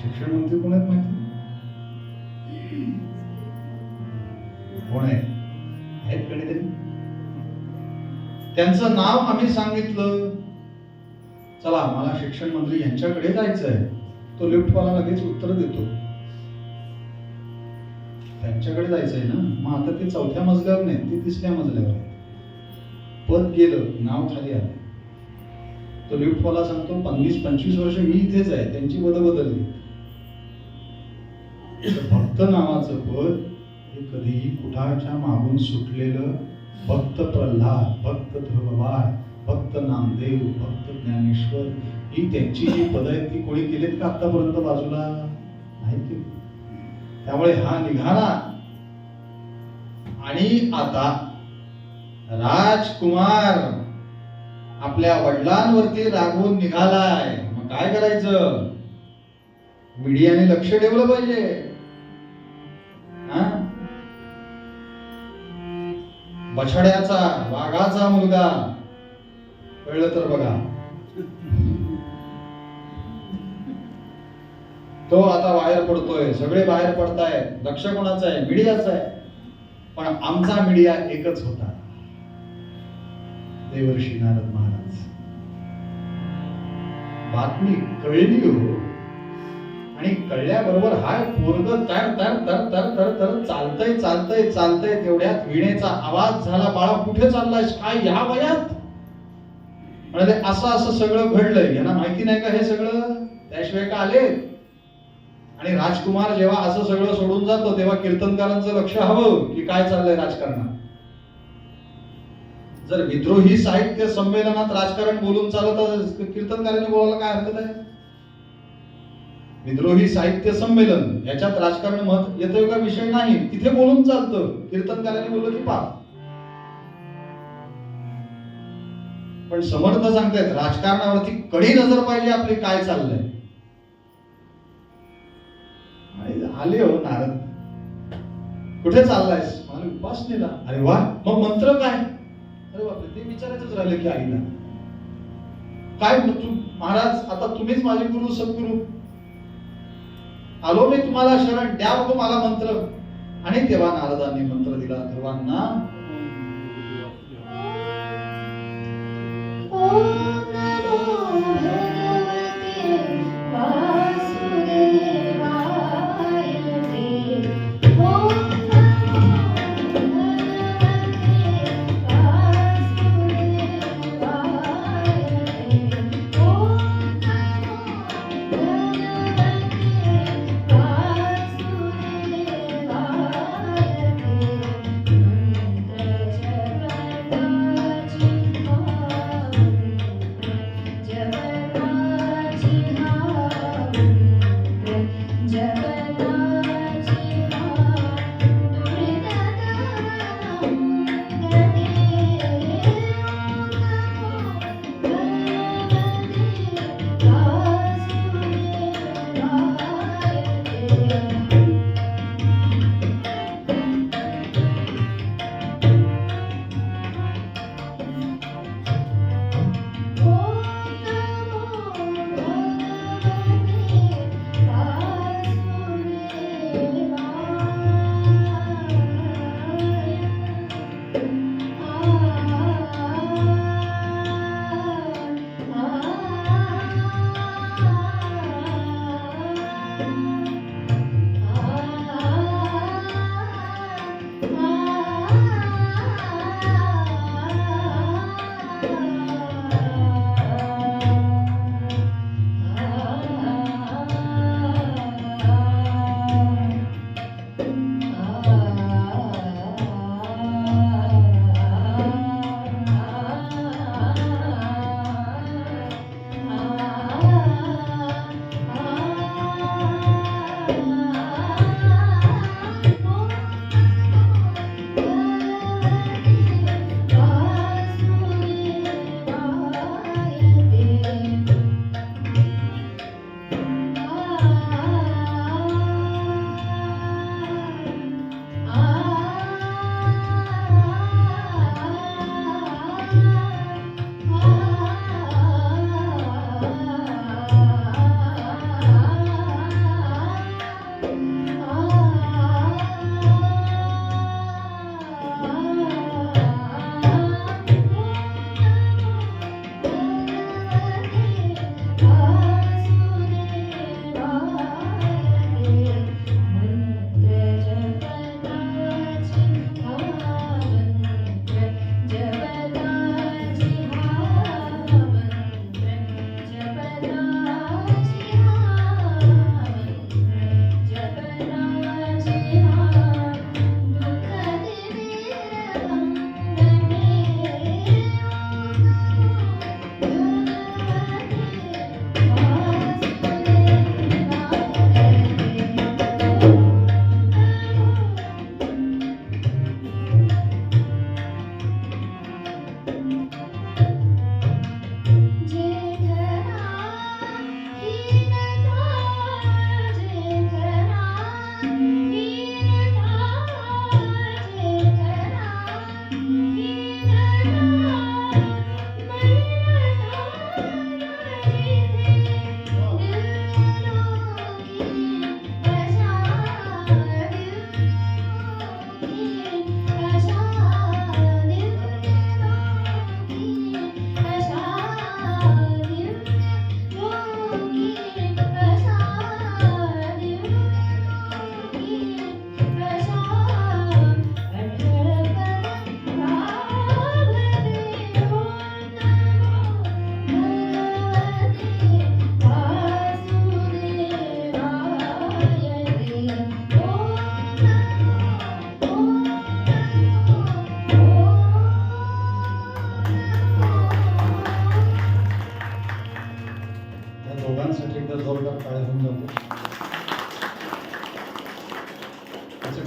शिक्षण मंत्री कोण आहेत माहिती? कोण आहे? आहेत कधीतरी? त्यांचं नाव आम्ही सांगितलं, चला मला शिक्षण मंत्री यांच्याकडे जायचंय, तो लिफ्टवाला लगेच उत्तर देतो, त्यांच्याकडे जायचंय ना. मग आता ते 4थ्या मजल्यावर नाही, ते 3ऱ्या मजल्यावर आहे. पद गेलं, नाव खाली आलं. तो लिफ्टवाला सांगतो 25 वर्ष मी इथेच आहे, त्यांची पद बदलली. भक्त नावाचं पद हे कधीही कुठाच्या मागून सुटलेलं भक्त प्रल्हाद, भक्त ध्रुवबाळ, भक्त नामदेव, भक्त ज्ञानेश्वर, ही त्यांची जी पद आहेत ती कोणी केलीत का आतापर्यंत? बाजूला नाही केली. त्यामुळे हा निघाला आणि आता राजकुमार आपल्या वडिलांवरती रागवून निघालाय. मग काय करायचं? मीडियाने लक्ष ठेवलं पाहिजे. बछड्याचा, वाघाचा मुलगा, कळलं तर बघा. तो आता बाहेर पडतोय, सगळे बाहेर पडतायत. लक्ष कोणाचं आहे? मीडियाचं आहे. पण आमचा मीडिया एकच होता, देवर्षी नारद महाराज. बातमी कळली हो, आणि कळल्याबरोबर हाय पोरग तर तर तर तर तर तर चालतंय चालतंय चालतंय. तेवढ्यात विणेचा आवाज झाला, बाळा कुठे चाललायस? काय ह्या वयात? म्हणाले असं असं सगळं घडलंय. यांना माहिती नाही का हे सगळं? त्याशिवाय का आले? आणि राजकुमार जेव्हा असं सगळं सोडून जातो तेव्हा कीर्तनकारांचं लक्ष हवं की काय चाललंय राजकारणात. जर विद्रोही साहित्य संमेलनात राजकारण बोलून चालत, कीर्तनकारांनी बोलायला काय हरकत आहे? विद्रोही साहित्य संमेलन याच्यात राजकारण मत येतोय का? विषय नाही, तिथे बोलून चालतं. कीर्तनकारांनी बोललं की पाप. पण समर्थ सांगतायत राजकारणावरती कडी नजर पाहिजे आपली, काय चाललंय. आले हो नारद, कुठे चाललायस? मला उपासनेला. अरे वा, मग मंत्र काय? अरे बापरे, ते विचारायचंच राहिलं की आईला. काय महाराज, आता तुम्हीच माझे गुरु सद्गुरु, आलो मी तुम्हाला शरण द्या बघू मला मंत्र. आणि तेव्हा नारदांनी मंत्र दिला सर्वांना.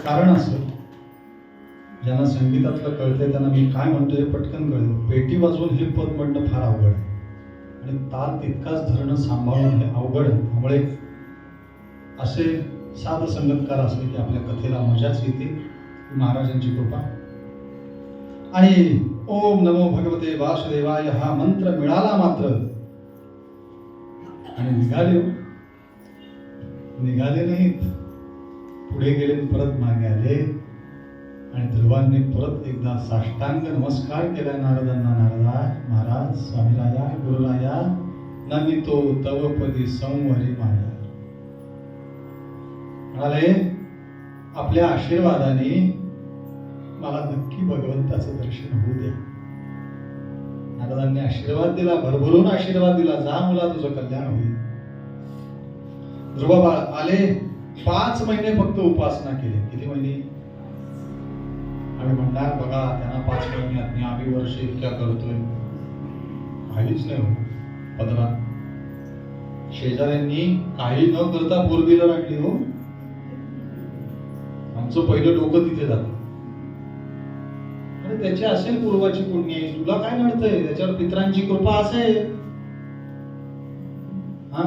कारण असं, ज्यांना संगीतातलं कळतंय त्यांना मी काय म्हणतो हे पटकन कळलं. पेटी वाजवून हे पद म्हणणं फार अवघड आहे आणि ताल तितकाच धरणं सांभाळून हे अवघड आहे. त्यामुळे असे साध संगतकार असले की आपल्या कथेला मजाच येते. महाराजांची कृपा. आणि ओम नमो भगवते वासुदेवाय हा मंत्र मिळाला मात्र आणि निघाले नाहीत, पुढे गेले, परत मागे आले आणि ध्रुवांनी परत एकदा साष्टांग नमस्कार केला नारदांना. नारदा महाराज, स्वामीराया, गुरुराया, नमितो तव पदी संवरी माया. म्हणाले आपल्या आशीर्वादाने मला नक्की भगवंताचं दर्शन होऊ द्या. नारदांनी आशीर्वाद दिला, भरभरून आशीर्वाद दिला, जा मुला तुझं कल्याण होईल. ध्रुव बाळ आले, 5 महिने फक्त उपासना केली. किती महिने? आम्ही म्हणणार बघा त्यांना 5 महिन्यात मी आम्ही वर्ष इतक्या करतोय, काहीच नाही हो. 15 शेजाऱ्यांनी काही न करता पूर्वीला आणली हो. आमचं पहिलं डोकं तिथे जातं. अरे त्याची असेल पूर्वाची पुण्य, तुला काय नडतंय? त्याच्यावर पितरांची कृपा असेल. हा,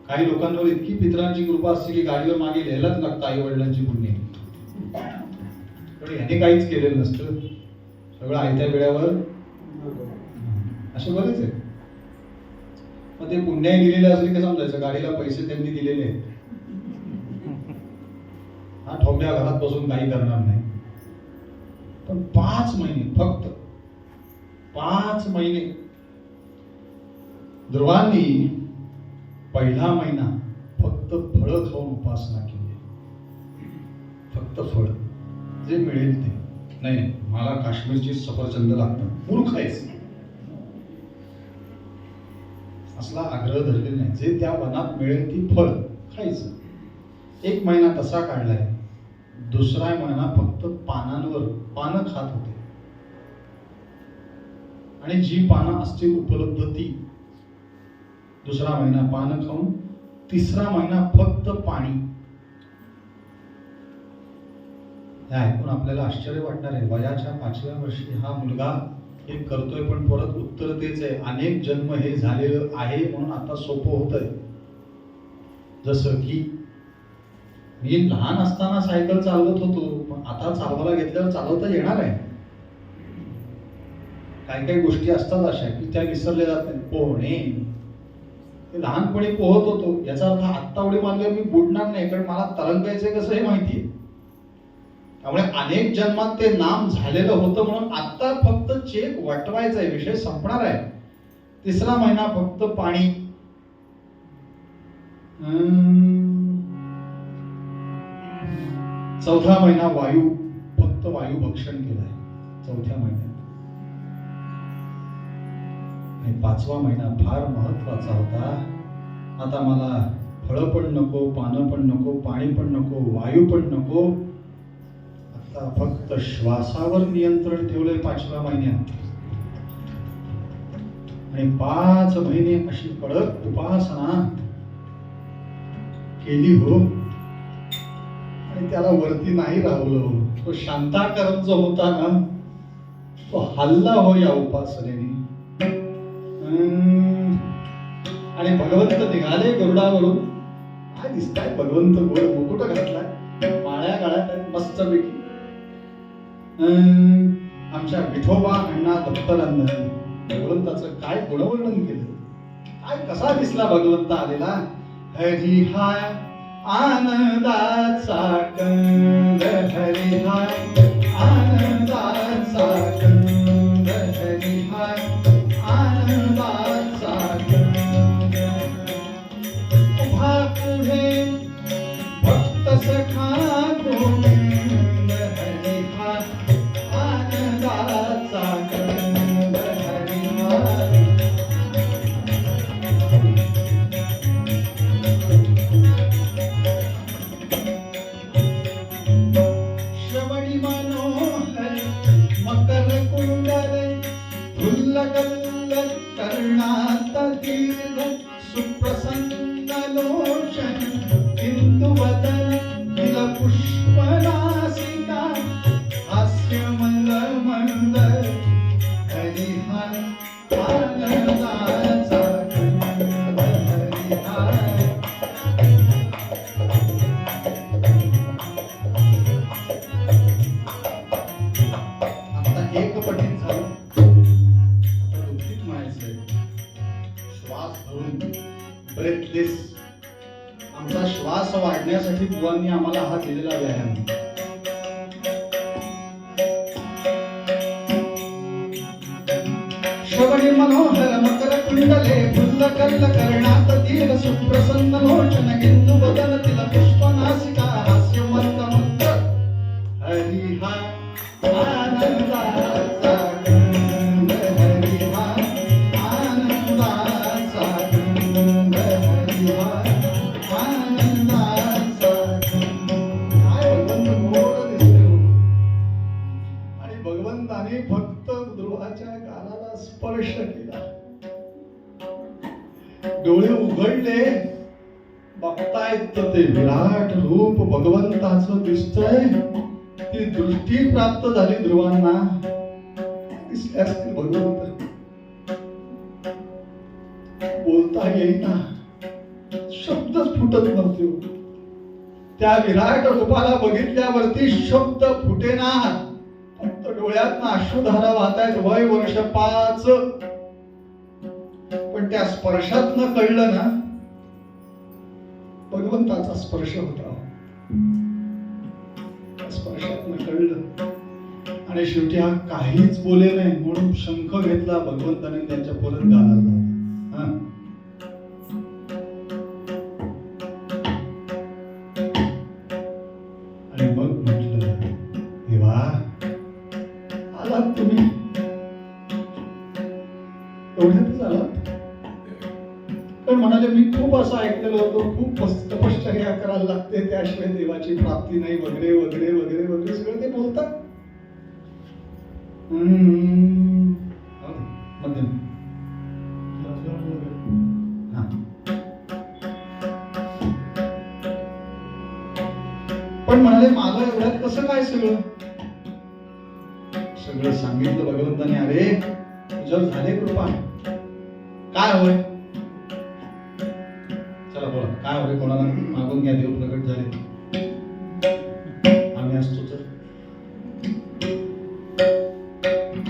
काही लोकांवर इतकी पितरांची कृपा असते की गाडीवर मागे लिहायलाच लागतं आई वडिलांची पुण्य. पण याने काहीच केलेलं नसतं, सगळं आयत्या वेळावर. असे बरेच आहे. मग ते पुण्य दिलेले असले की समजायचं गाडीला पैसे त्यांनी दिलेले आहेत. हा, ठोंब्या घरात बसून काही करणार नाही. पण 5 महिने, फक्त 5 महिने ध्रुवांनी पहिला महिना फक्त फळं खाऊन उपासना केली. फक्त फळ जे मिळेल ते. नाही, मला काश्मीरची सफरचंद लागतात, मूर्ख आहेस असला आग्रह धरले नाही. जे त्या वनात मिळेल ती फळ खायचं. 1 महिना तसा काढलाय. दुसरा महिना फक्त पानांवर पानं खात होते आणि जी पानं असतील उपलब्ध ती. दुसरा महिना पानं खाऊन, तिसरा महिना फक्त पाणी. हे ऐकून आपल्याला आश्चर्य वाटणार आहे. वयाच्या 5व्या वर्षी हा मुलगा हे करतोय, पण परत उत्तर तेच आहे. अनेक जन्म हे झालेलं आहे म्हणून आता सोपं होत आहे. जसं की मी लहान असताना सायकल चालवत होतो, पण आता चालवायला घेतल्यावर चालवता येणार आहे. काही काही गोष्टी असतात अशा की त्या विसरल्या जात नाही. पोहणे, ते लहानपणी पोहत होतो, याचा अर्थ आत्ता उडी मारल्यावर मी बुडणार नाही, कारण मला तरंगायचंय कसं हे माहितीये. त्यामुळे अनेक जन्मात ते नाम झालेलं होतं म्हणून आता फक्त चेक वटवायचा आहे, विषय संपणार आहे. तिसरा महिना फक्त पाणी. चौथा महिना वायू, फक्त वायू भक्षण केलाय चौथ्या महिन्यात. आणि 5वा महिना फार महत्वाचा होता. आता मला फळं पण नको, पानं पण नको, पाणी पण नको, वायू पण नको. आता फक्त श्वासावर नियंत्रण ठेवलंय 5व्या महिन्यात. आणि 5 महिने अशी कडक उपासना केली हो. आणि त्याला वरती नाही राहलो. तो शांताकरण जो होता ना, तो हल्ला हो या उपासनेने. आणि भगवंत निघाले गरुडावरून. काय दिसताय भगवंत, गोड मुकुट घातलाय, माळ्या गाळ्यात मस्तपैकी. आमच्या विठोबा अण्णा दत्तानंदांनी भगवंताचं काय गुणवर्णन केलं. काय कसा दिसला भगवंत आलेला. हरी हाय आनंदाचा कंद, हरी हाय आनंदाचा कंद, हरी हाय आनंदाचा कंद. उभा पुढे भक्त सखा गोविंद, हरी हाय आनंदाचा कंद, हरी हाय. कर्णात दीर्घ सुप्रसन्न लोचन, इंदुवदन पुष्पना आनंदाचा गंध हरिहा. आता एक पठीत झालं, आता दुःखीत म्हणायचंय. श्वास धरून ब्रेथलेस, आमचा श्वास वाढण्यासाठी बुवांनी आम्हाला हा दिलेला व्यायाम. श्रवणी मनोहर मकर कुंडले फुल्ल कल्ल कर्णात धीर सुप्रसन्न लोचन हिंदू बदन तिला पुष्पनासिका हास्य मंद मंद हरिहा. आनंदाचा गंध हरिहा. आनंदाचा गंध हरिहा. आनंदाचा गंध. काय भगवंत गोड दिसते हो. आणि भगवंताने फक्त ध्रुवाच्या गालाला स्पर्श केला. डोळे उघडले, बघतायत ते विराट रूप भगवंताचं दिसतंय. ती दृष्टी प्राप्त झाली ध्रुवांना. दिसले असतील भगवंत, बोलता येईना, शब्दच फुटत नव्हते. त्या विराट रूपाला बघितल्यावरती शब्द फुटेना, फक्त डोळ्यातनं अश्रुधारा वाहतायत. वय वर्ष 5, पण त्या स्पर्शातनं कळलं ना भगवंताचा स्पर्श होता. स्पर्शातनं कळलं आणि शेवटी हा काहीच बोले नाही म्हणून शंख घेतला भगवंताने त्यांच्या परत गालाला. आणि मग म्हटलं, देवा आलात तुम्ही, एवढ्यातच आलात. पण म्हणाले, मी खूप असं ऐकलेलं होतं, खूप तपश्चर्या करायला लागते, त्याशिवाय देवाची प्राप्ती नाही, वगैरे वगैरे वगैरे वगैरे सगळं ते बोलतात. मध्यम पण म्हणाले, मला एवढ्यात कसं काय सगळं सगळं सांगितलं भगवंताने. अरे तुझ्यावर झाले कृपा, काय होय, चला बोला काय होय, कोणाला मागून घ्या, देव प्रगट झाले, आम्ही असतो तर.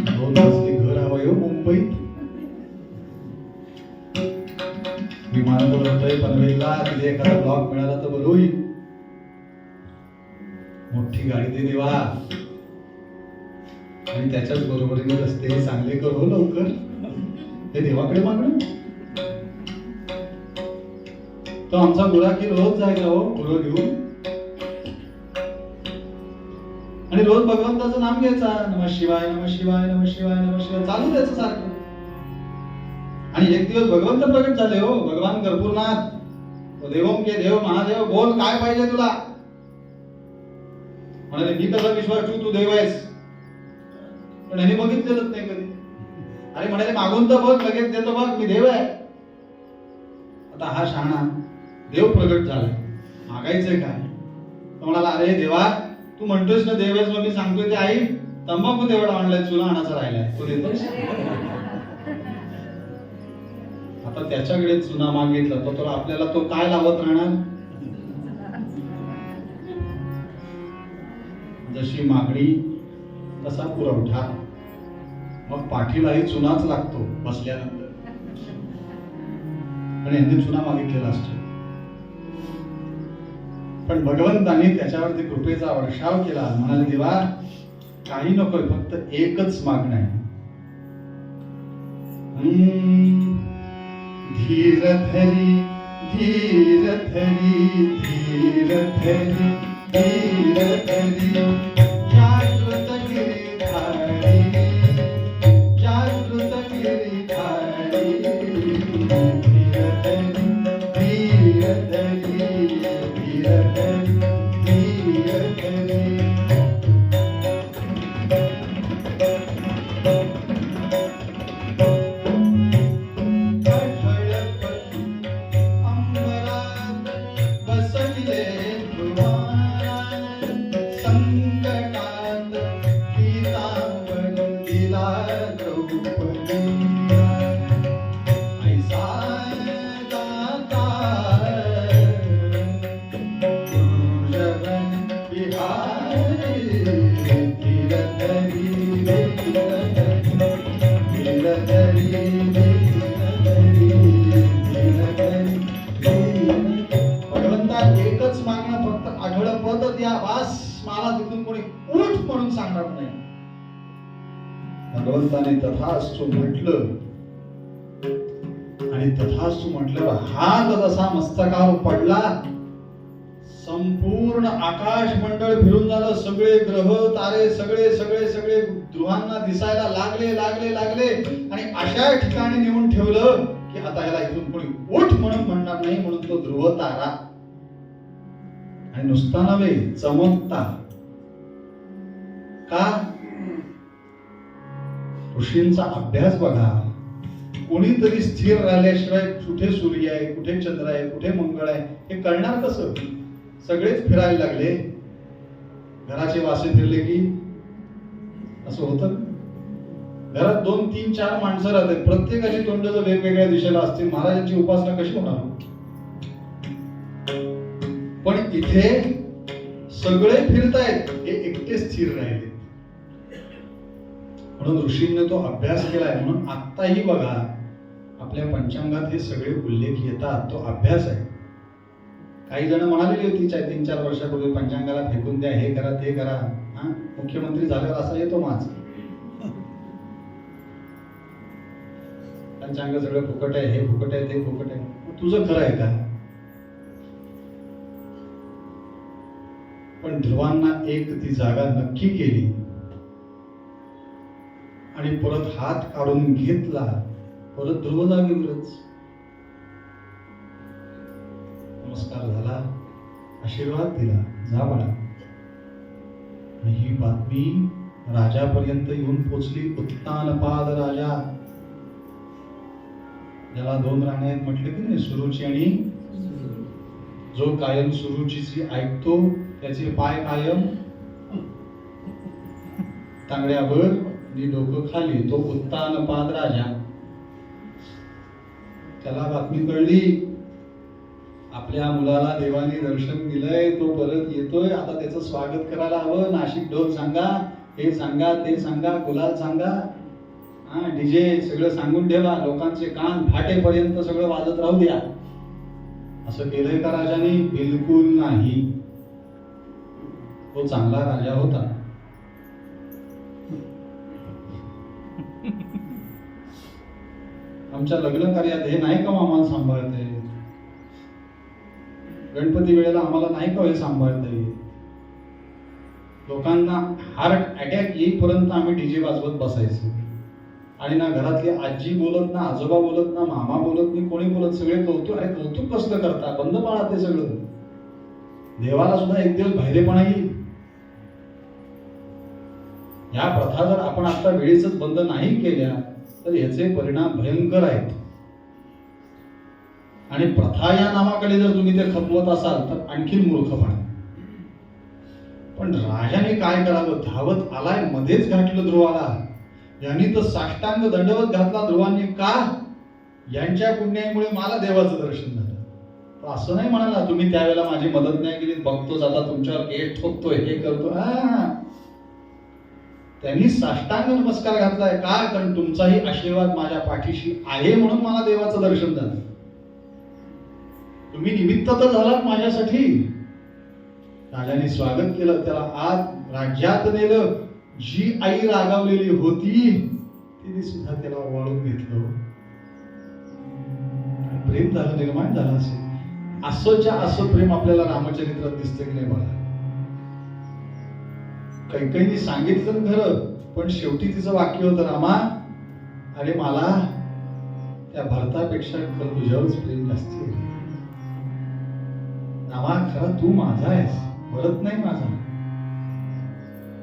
2 मजली घर हवंय हो मुंबईत. विमान उडतंय पनवेलला, तिथे एखादा ब्लॉक मिळाला तर बरं होईल. मोठी गाडी दे देवा, आणि त्याच्याच बरोबरीने रस्ते चांगले करू लवकर, हे देवाकडे मागणं. तो आमचा गुराखी रोज जायचा हो गुरु घेऊन, आणि रोज भगवंताचं नाम घ्यायचा, नमः शिवाय नमः शिवाय नमः शिवाय नमः शिवाय, चालू द्यायचं सारखं. आणि एक दिवस भगवंत प्रगट झाले हो, भगवान कर्पूरनाथ. देवम के देव महादेव, बोल काय पाहिजे तुला. म्हणाले, मी कसा विश्वास ठेवू, तू देव आहेस. पण ह्याने बघितलेलंच नाही कधी. अरे म्हणाले, मागून तर बघ, लगेच देतो बघ, मी देव आहे. आता हा शहाणा देव प्रगट झालाय, मागायचंय काय. म्हणाला, अरे देवा तू म्हणतोयस ना देव आहेस, मग मी सांगतोय ते आई तंबाखू तेवढा आणलाय, चुना आणायचा राहिलाय, तो देतोस. आता त्याच्याकडे चुना मागितला तर आपल्याला तो काय लावत राहणार. जशी मागणी तसा पुरवठा. मग पाठीलाही चुनाच लागतो बसल्यानंतर. पण यांनी चुना मागितलेला असतो. पण भगवंतांनी त्याच्यावरती कृपेचा वर्षाव केला. म्हणाले, देवा काही नकोय, फक्त एकच मागणं आहे. धीर धरी धीर धरी धीर धरी धीर धरी जागृत गिरिधारी जागृत गिरिधारी धीर धरी धीर धरी धीर धरी धीर धरी. संकट भगवंता एकच मागणं, फक्त आढळ पद द्या, वास मला तिथून कोणी उठ म्हणून सांगणार नाही. भगवंताने तथास्तु म्हटलं आणि तथास्तु म्हटल्यावर हात जसा मस्तकावर पडला, संपूर्ण आकाश मंडळ फिरून झालं, सगळे ग्रह तारे सगळे सगळे सगळे ध्रुवांना दिसायला लागले लागले लागले आणि अशा ठिकाणी नेऊन ठेवलं की आता ह्याला इथून कोणी उठ म्हणून म्हणणार नाही, म्हणून तो ध्रुव तारा आणि नुसता नव्हे चमकता. का? ऋषींचा अभ्यास बघा. कोणीतरी स्थिर राहिल्याशिवाय कुठे सूर्य आहे, कुठे चंद्र आहे, कुठे मंगळ आहे हे कळणार कसं? सगळेच फिरायला लागले. घराचे वासे फिरले की असं होतं. घरात 2, 3, 4 माणसं राहतात, प्रत्येकाची तोंड जर वेगवेगळ्या दिशेला असतील, महाराजांची उपासना कशी होणार? पण इथे सगळे फिरतायत, हे एकटे स्थिर राहिले. म्हणून ऋषींनी तो अभ्यास केलाय. म्हणून आत्ताही बघा आपल्या पंचांगात हे सगळे उल्लेख येतात, तो अभ्यास आहे. काही जण म्हणालेली होती 3-4 वर्षापूर्वी पंचांगाला फेकून द्या, हे करा ते करा. मुख्यमंत्री झाल्यावर असा येतो माझ पंचांग सगळं फुकट आहे, हे फुकट आहे, ते फुकट आहे. तुझं खरं आहे का? पण ध्रुवांना एक ती जागा नक्की केली आणि परत हात काढून घेतला, परत ध्रुव जागेवरच. नमस्कार झाला, आशीर्वाद दिला, जा बाळा. आणि ही बातमी राजापर्यंत येऊन पोचली. उत्तानपाद राजा, ज्याला 2 राण्या आहेत म्हटलं की नाही, सुरुची आणि जो कायम सुरुचीची ऐकतो त्याचे पाय कायम तांगड्यावर आणि डोकं खाली, तो उत्तानपाद राजा. त्याला बातमी कळली आपल्या मुलाला देवाने दर्शन दिलंय, तो परत येतोय, आता त्याचं स्वागत करायला हवं. नाशिक ढोल सांगा, हे सांगा, ते सांगा, गुलाल सांगा, डीजे सगळं सांगून ठेवा, लोकांचे कान फाटेपर्यंत सगळं वाजत राहू द्या. असं केलंय का राजाने? बिलकुल नाही. तो चांगला राजा होता. आमच्या लग्न कार्यात हे नाही का आम्हाला सांभाळते, गणपती वेळेला आम्हाला नाही का हे सांभाळते, लोकांना हार्ट अटॅक येईपर्यंत आम्ही डीजे वाजवत बसायचो. आणि ना घरातली आजी बोलत, ना आजोबा बोलत, ना मामा बोलत, नाही कोणी बोलत. सगळे कौतुक. अरे कौतुक कसलं करता, बंद पाळा ते सगळं. देवाला सुद्धा एक दिवस बाहेरेपणा येईल. या प्रथा जर आपण आता वेळेच बंद नाही केल्या तर याचे परिणाम भयंकर आहेत. आणि प्रथा या नावाकडे जर तुम्ही ते खपवत असाल तर आणखीन मूर्खपणा. पण राजाने काय करावं? धावत आलाय, मध्येच घातलं ध्रुवाला. यांनी तर साष्टांग दंडवत घातला ध्रुवांनी. का? यांच्या पुण्यामुळे मला देवाचं दर्शन झालं. तर असं नाही म्हणाला तुम्ही त्यावेळेला माझी मदत नाही केली, बघतोच आता तुमच्यावर केस ठोकतोय, हे करतो. त्यांनी साष्टांग नमस्कार घातलाय. का? कारण तुमचाही आशीर्वाद माझ्या पाठीशी आहे म्हणून मला देवाचं दर्शन झालं. तुम्ही निमित्त तर झालात माझ्यासाठी. राजाने स्वागत केलं, त्याला आत राज्यात नेलं. जी आई रागावलेली होती तिने सुद्धा त्याला ओवाळून घेतलं. प्रेम झालं, निर्माण झालं. असंच्या असं प्रेम आपल्याला रामचरित्रात दिसतं की नाही बघा. कैकेयीने सांगितलं खरं, पण शेवटी तिचं वाक्य होतं, रामा अरे मला त्या भरतापेक्षा खरं तुझ्यावरच प्रेम जास्त आहे. रामा खरं तू माझा आहेस, भरत नाही माझा.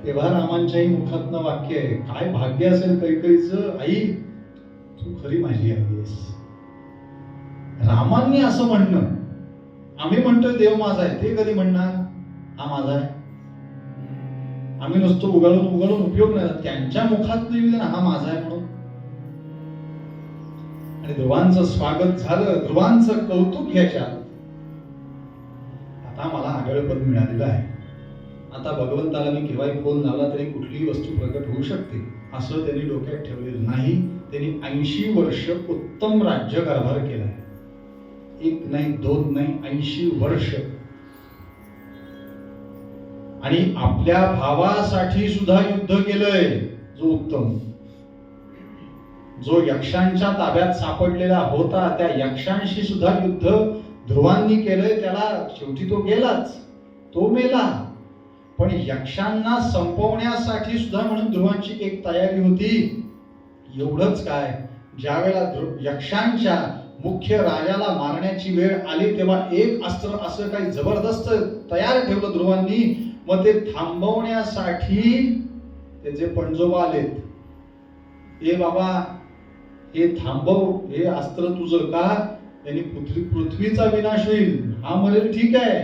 तेव्हा रामांच्याही मुखातनं वाक्य आहे, काय भाग्य असेल कैकेयीचं, आई तू खरी माझी आई आहेस. रामांनी असं म्हणणं, आम्ही म्हणतोय देव माझा आहे, ते कधी म्हणणार हा माझा आहे? आम्ही नुसतं उगाळून उगाळून उपयोग नाही. त्यांच्या मुखात येऊ दे ना हा माझा आहे म्हणून. आणि ध्रुवांचं स्वागत झालं, ध्रुवांचं कौतुक ह्याच्यात. आता मला आगळपद मिळालेलं आहे. आता भगवंताला मी केव्हाही फोन लावला तरी कुठलीही वस्तू प्रकट होऊ शकते असं त्यांनी डोक्यात ठेवलेलं नाही. त्यांनी 80 वर्ष उत्तम राज्यकारभार केलाय. 1 नाही 2 नाही 80 वर्ष. आणि आपल्या भावासाठी सुद्धा युद्ध केलंय. जो उत्तम, जो यक्षांच्या ताब्यात सापडलेला होता, त्या यक्षांशी सुद्धा युद्ध ध्रुवांनी केलंय. त्याला शेवटी तो गेलाच, तो मेला. पण यक्षांना संपवण्यासाठी सुद्धा म्हणून ध्रुवांची एक तयारी होती. एवढंच काय, ज्या वेळेला यक्षांच्या मुख्य राजाला मारण्याची वेळ आली तेव्हा एक अस्त्र असं काही जबरदस्त तयार ठेवलं ध्रुवांनी. मग ते थांबवण्यासाठी त्याचे पणजोबा आलेत. ए बाबा, हे थांबव, हे अस्त्र तुझं का? त्यांनी पृथ्वीचा विनाश होईल. हा मरेल ठीक आहे,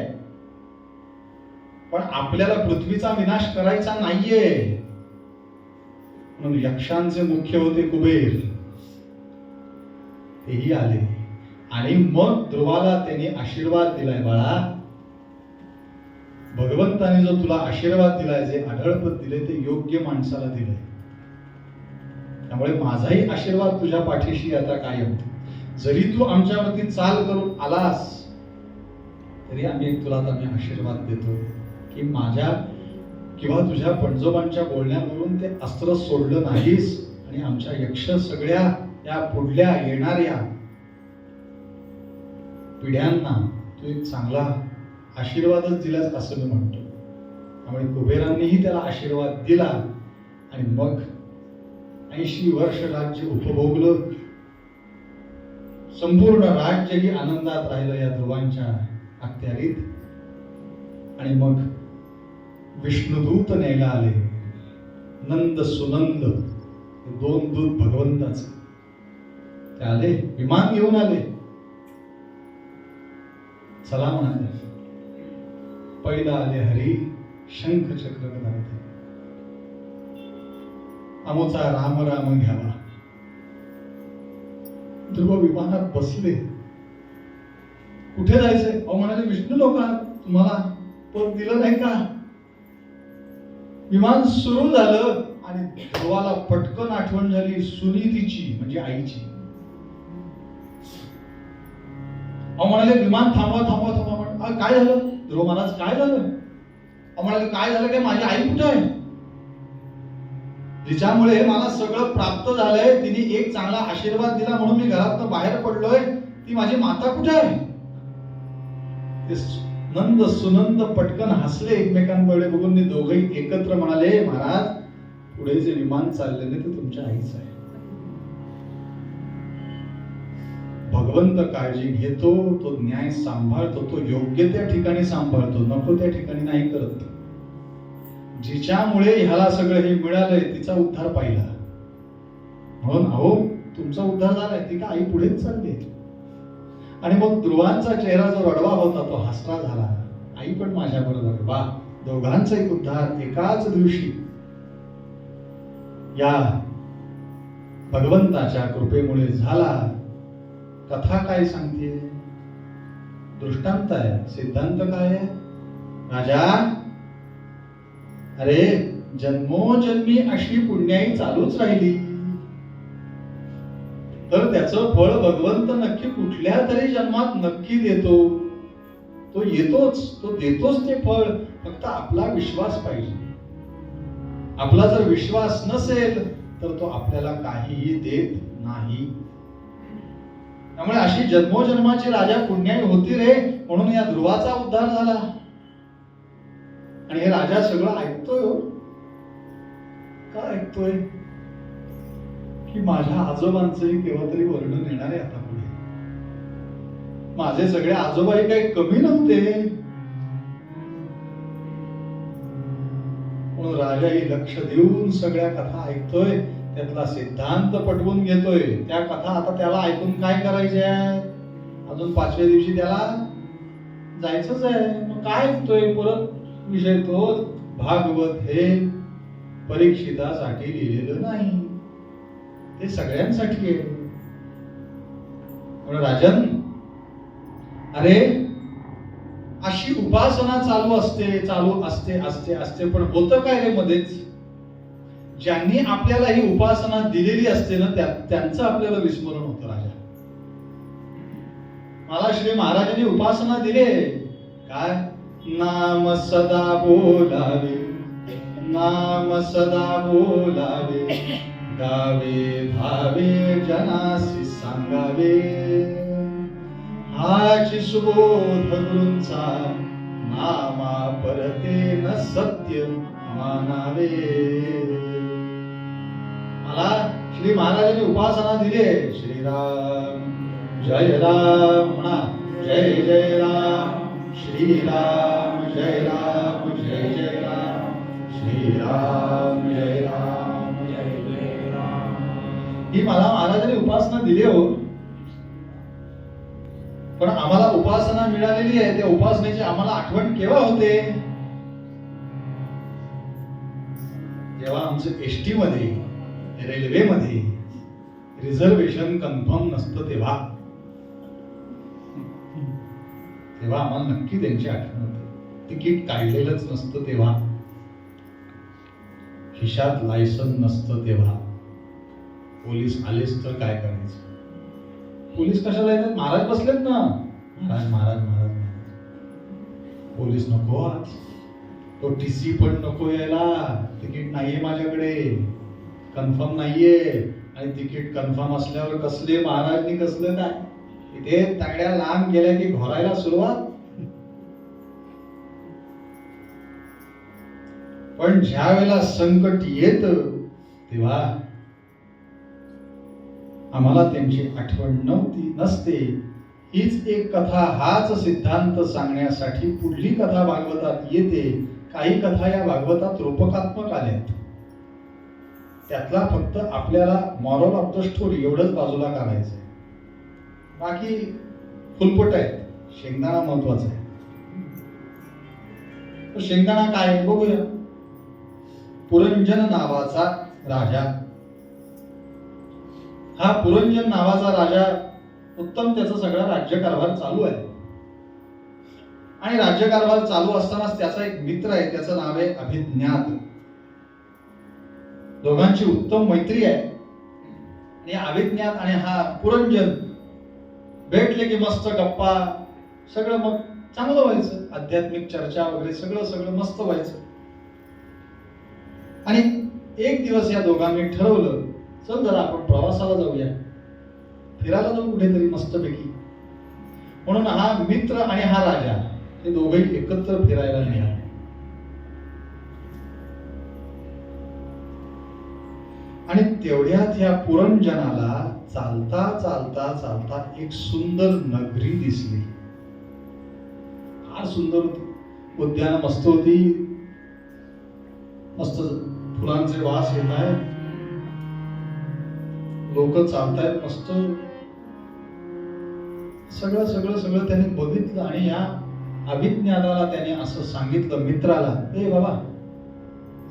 पण आपल्याला पृथ्वीचा विनाश करायचा नाहीये. म्हणून यक्षांचे मुख्य होते कुबेर, तेही आले. आणि मग ध्रुवाला त्यांनी आशीर्वाद दिलाय. बाळा, भगवंताने जो तुला आशीर्वाद दिलाय, जे आढळपत दिले, ते योग्य माणसाला दिले. त्यामुळे माझाही आशीर्वाद तुझ्या पाठीशी आता कायम. जरी तू आमच्यावरती चाल करून आलास तरी आम्ही तुला आशीर्वाद देतो की माझ्या किंवा तुझ्या पणजोबांच्या बोलण्यावरून ते अस्त्र सोडलं नाहीस. आणि आमच्या यक्ष सगळ्या या पुढल्या येणाऱ्या पिढ्यांना तू एक चांगला आशीर्वादच दिलास असं मी म्हणतो. त्यामुळे कुबेरांनीही त्याला आशीर्वाद दिला. आणि मग 80 वर्ष राज्य उपभोगलं. संपूर्ण राज्यही आनंदात राहिलं या ध्रुवांच्या अखत्यारीत. आणि मग विष्णुदूत न्यायला आले. नंद सुनंद, 2 दूत भगवंताचे. ते आले, विमान घेऊन आले. चला म्हणाले. पहिला आले हरी, शंख चक्र गदाधर. आमोचा राम राम घ्यावा. ध्रुव विमानात बसले. कुठे जायचंय? अहो म्हणाले, विष्णू लोकात. तुम्हाला पद दिलं नाही का? विमान सुरू झालं आणि ध्रुवाला पटकन आठवण झाली सुनीतीची, म्हणजे आईची. अहो म्हणाले, विमान थांबवा थांबवा थांबवा. काय झालं? ध्रुव महाराज काय झालं? अहो म्हणाले, काय झालं काय? माझी आई कुठे आहे? जिच्यामुळे मला सगळं प्राप्त झालंय, तिने एक चांगला आशीर्वाद दिला म्हणून मी घरातनं बाहेर पडलोय, ती माझी माता कुठे आहे? ते नंद सुनंद पटकन हसले एकमेकांकडे बघून. ते दोघेही एकत्र म्हणाले, महाराज, पुढे जे विमान चाललेले ते तुमच्या आईच आहे. भगवंत काळजी घेतो, तो न्याय सांभाळतो, तो योग्य त्या ठिकाणी सांभाळतो, नको त्या ठिकाणी नाही करत. जिच्यामुळे ह्याला सगळं हे मिळालंय तिचा उद्धार पाहिला. म्हणून अहो, तुमचा उद्धार झालाय. ती का आई पुढेच चालली. आणि मग ध्रुवांचा चेहरा जो रडवा होता तो हसरा झाला. आई पण माझ्या बरोबर. वा, दोघांचाही उद्धार एकाच दिवशी या भगवंताच्या कृपेमुळे झाला. कथा काय सांगते? दृष्टांत आहे. सिद्धांत काय आहे? राजा, अरे जन्मोजन्मी अशी पुण्याई चालूच राहिली तर त्याचं फळ भगवंत नक्की कुठल्या तरी जन्मात नक्की देतो. तो येतोच, तो देतोच ते फळ. फक्त आपला विश्वास पाहिजे. आपला जर विश्वास नसेल तर तो आपल्याला काहीही देत नाही. त्यामुळे अशी जन्मोजन्माची राजा पुण्याई होती रे, म्हणून या ध्रुवाचा उद्धार झाला. आणि हे राजा सगळं ऐकतोय. काय ऐकतोय? की माझ्या आजोबांचंही केव्हा तरी वर्णन येणार आहे आता पुढे. माझे सगळे आजोबाही काही कमी नव्हते. म्हणून राजाही लक्ष देऊन सगळ्या कथा ऐकतोय, त्यातला सिद्धांत पटवून घेतोय. त्या कथा आता त्याला ऐकून काय करायच्या? अजून 5व्या दिवशी त्याला जायचंच आहे. मग काय ऐकतोय? परत विषय तो, भागवत हे परीक्षितासाठी लिहिलेलं नाही, ते सगळ्यांसाठी आहे. म्हणून राजन, अरे अशी उपासना चालू असते, चालू असते असते असते, पण होतं काय रे मध्येच? ज्यांनी आपल्याला ही उपासना दिलेली असते ना त्यांचं आपल्याला विस्मरण होतं. राजा मला श्री महाराजांनी उपासना दिले काय? नाम सदा बोलावे, नाम सदा बोलावे, गावे भावे जनासी सांगावे, हाची सुबोध गुरूंचा नामा परते न सत्य मानावे. मला श्री महाराजांनी उपासना दिली. श्रीराम जय राम म्हणा, जय जय राम, श्रीराम जय राम, जय जय राम, श्रीराम जय राम, जय जय राम. ही मला महाराजांनी उपासना दिली हो. पण आम्हाला उपासना मिळालेली आहे, त्या उपासनेची आम्हाला आठवण केव्हा होते? जेव्हा आमचं एसटी मध्ये, रेल्वे मध्ये रिझर्वेशन कन्फर्म नसतं तेव्हा आम्हाला नक्की त्यांची आठवण होते. तिकीट काढलेलंच नसतं तेव्हा, खिशात लायसन नसतं तेव्हा, पोलीस आलेच तर काय करायचं? पोलीस कशाला येतात? महाराज बसलेत ना. महाराज महाराज महाराज पोलीस नको आज, तो टीसी पण नको यायला, तिकीट नाहीये माझ्याकडे, कन्फर्म नाहीये. आणि तिकीट कन्फर्म असल्यावर कसले महाराजनी कसलं काय? इथे तांगड्या लांब गेल्या की घोरायला सुरुवात. पण ज्या वेळेला संकट येत तेव्हा आम्हाला त्यांची आठवण नसते. हीच एक कथा, हाच सिद्धांत सांगण्यासाठी पुढली कथा भागवतात येते. काही कथा या भागवतात रूपकात्मक आल्यात, त्यातला फक्त आपल्याला मॉरल ऑफ द स्टोरी एवढंच बाजूला काढायचंय. बाकी फुलपट आहेत. शेंगदाणा महत्वाचा आहे. तो शेंगदाणा काय बघूया. पुरंजन नावाचा राजा, हा पुरंजन नावाचा राजा उत्तम, त्याचा सगळा राज्यकारभार चालू आहे. आणि राज्यकारभार चालू असतानाच त्याचा एक मित्र आहे, त्याचं नाव आहे अभिज्ञात. दोघांची उत्तम मैत्री आहे. आणि अभिज्ञात आणि हा पुरंजन भेटले की मस्त गप्पा, सगळं मग चांगलं व्हायचं. आध्यात्मिक चर्चा वगैरे सगळं मस्त व्हायचं. आणि एक दिवस या दोघांनी ठरवलं, चल जरा आपण प्रवासाला जाऊया, फिरायला जाऊ कुठेतरी मस्तपैकी. म्हणून हा मित्र आणि हा राजा हे दोघेही एकत्र फिरायला निघाले. आणि तेवढ्यात या पुरंजनाला चालता चालता चालता एक सुंदर नगरी दिसली. फार सुंदर होती. उद्यान मस्त होती, मस्त फुलांचे वास येत आहेत, लोक चालतायत मस्त. सगळं त्यांनी बघितलं. आणि या अभिज्ञानाला त्याने असं सांगितलं मित्राला, ए बाबा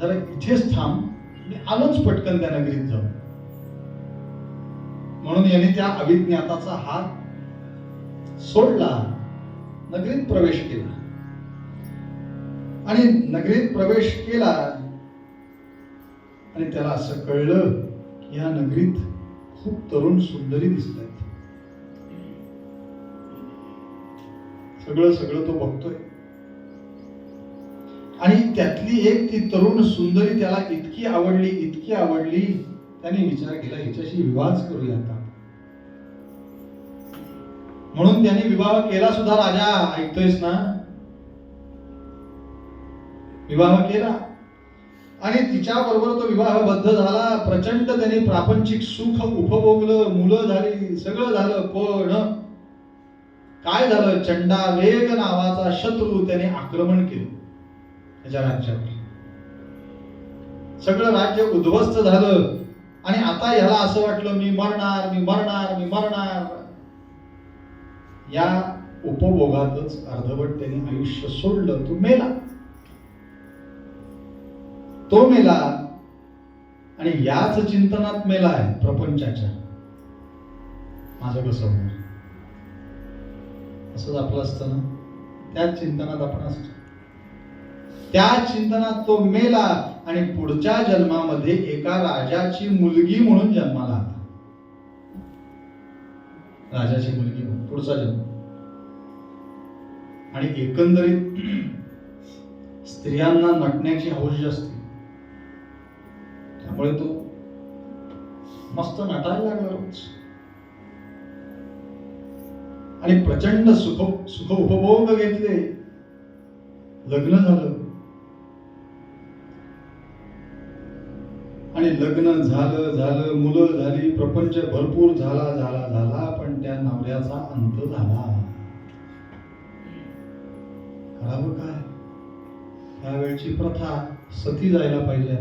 जरा इथेच थांब, मी आलोच पटकन त्या नगरीत जाऊन. म्हणून याने त्या अभिज्ञाताचा हात सोडला, नगरीत प्रवेश केला. आणि नगरीत प्रवेश केला आणि त्याला असं कळलं की या नगरीत खूप तरुण सुंदरी दिसत आहेत. सगळं तो बघतोय. आणि त्यातली एक ती तरुण सुंदरी त्याला इतकी आवडली, त्याने विचार केला हिच्याशी विवाहच करूया आता. म्हणून त्याने विवाह केला सुद्धा. राजा ऐकतोयस ना? विवाह केला आणि तिच्या बरोबर तो विवाहबद्ध झाला. प्रचंड त्याने प्रापंचिक सुख उपभोगलं, मुलं झाली, सगळं झालं. पण काय झालं? चंडावेग नावाचा शत्रू त्याने आक्रमण केलं त्याच्या राज्यावर. सगळं राज्य उद्ध्वस्त झालं. आणि आता ह्याला असं वाटलं मी मरणार. या उपभोगातच अर्धवट त्याने आयुष्य सोडलं. तो मेला आणि याच चिंतनात मेला आहे प्रपंचाच्या. माझं कसं होणार? असंच आपलं असतं ना, त्याच चिंतनात आपण असतो. त्या चिंतनात तो मेला. आणि पुढच्या जन्मामध्ये एका राजाची मुलगी म्हणून जन्माला आला. राजाची मुलगी म्हणून पुढचा जन्म. आणि एकंदरीत स्त्रियांना नटण्याची हौस असते, त्यामुळे तो मस्त नटायला लागला रोज. आणि प्रचंड सुख उपभोग घेतले. लग्न झालं आणि लग्न झालं मुलं झाली, प्रपंच भरपूर झाला, पण त्या नवऱ्याचा अंत झाला. करावं काय? त्यावेळची प्रथा सती जायला पाहिजे.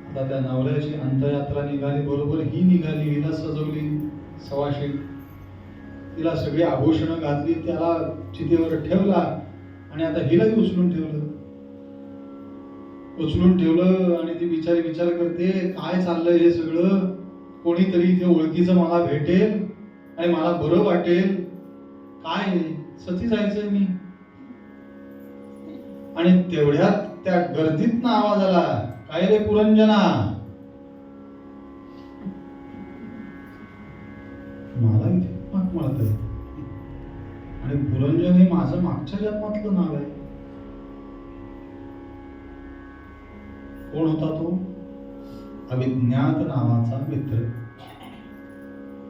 आता त्या नवऱ्याची अंत्ययात्रा निघाली, बरोबर ही निघाली. हिला सजवली सवाशी, तिला सगळी आभूषणं घातली, त्याला चितेवर ठेवला आणि आता हिलाही उचलून ठेवलं आणि ती बिचारी विचार करते, काय चाललंय हे सगळं? कोणीतरी इथे ओळखीचं मला भेटेल आणि मला बरं वाटेल. काय सती जायचंय मी. आणि तेवढ्यात त्या गर्दीतनं आवाज आला, काय रे पुरंजना? मला इथे माग म्हणत आहे. आणि पुरंजन हे माझं मागच्या जन्मातलं नाव आहे. कोण होता तो? अविज्ञात नावाचा मित्र.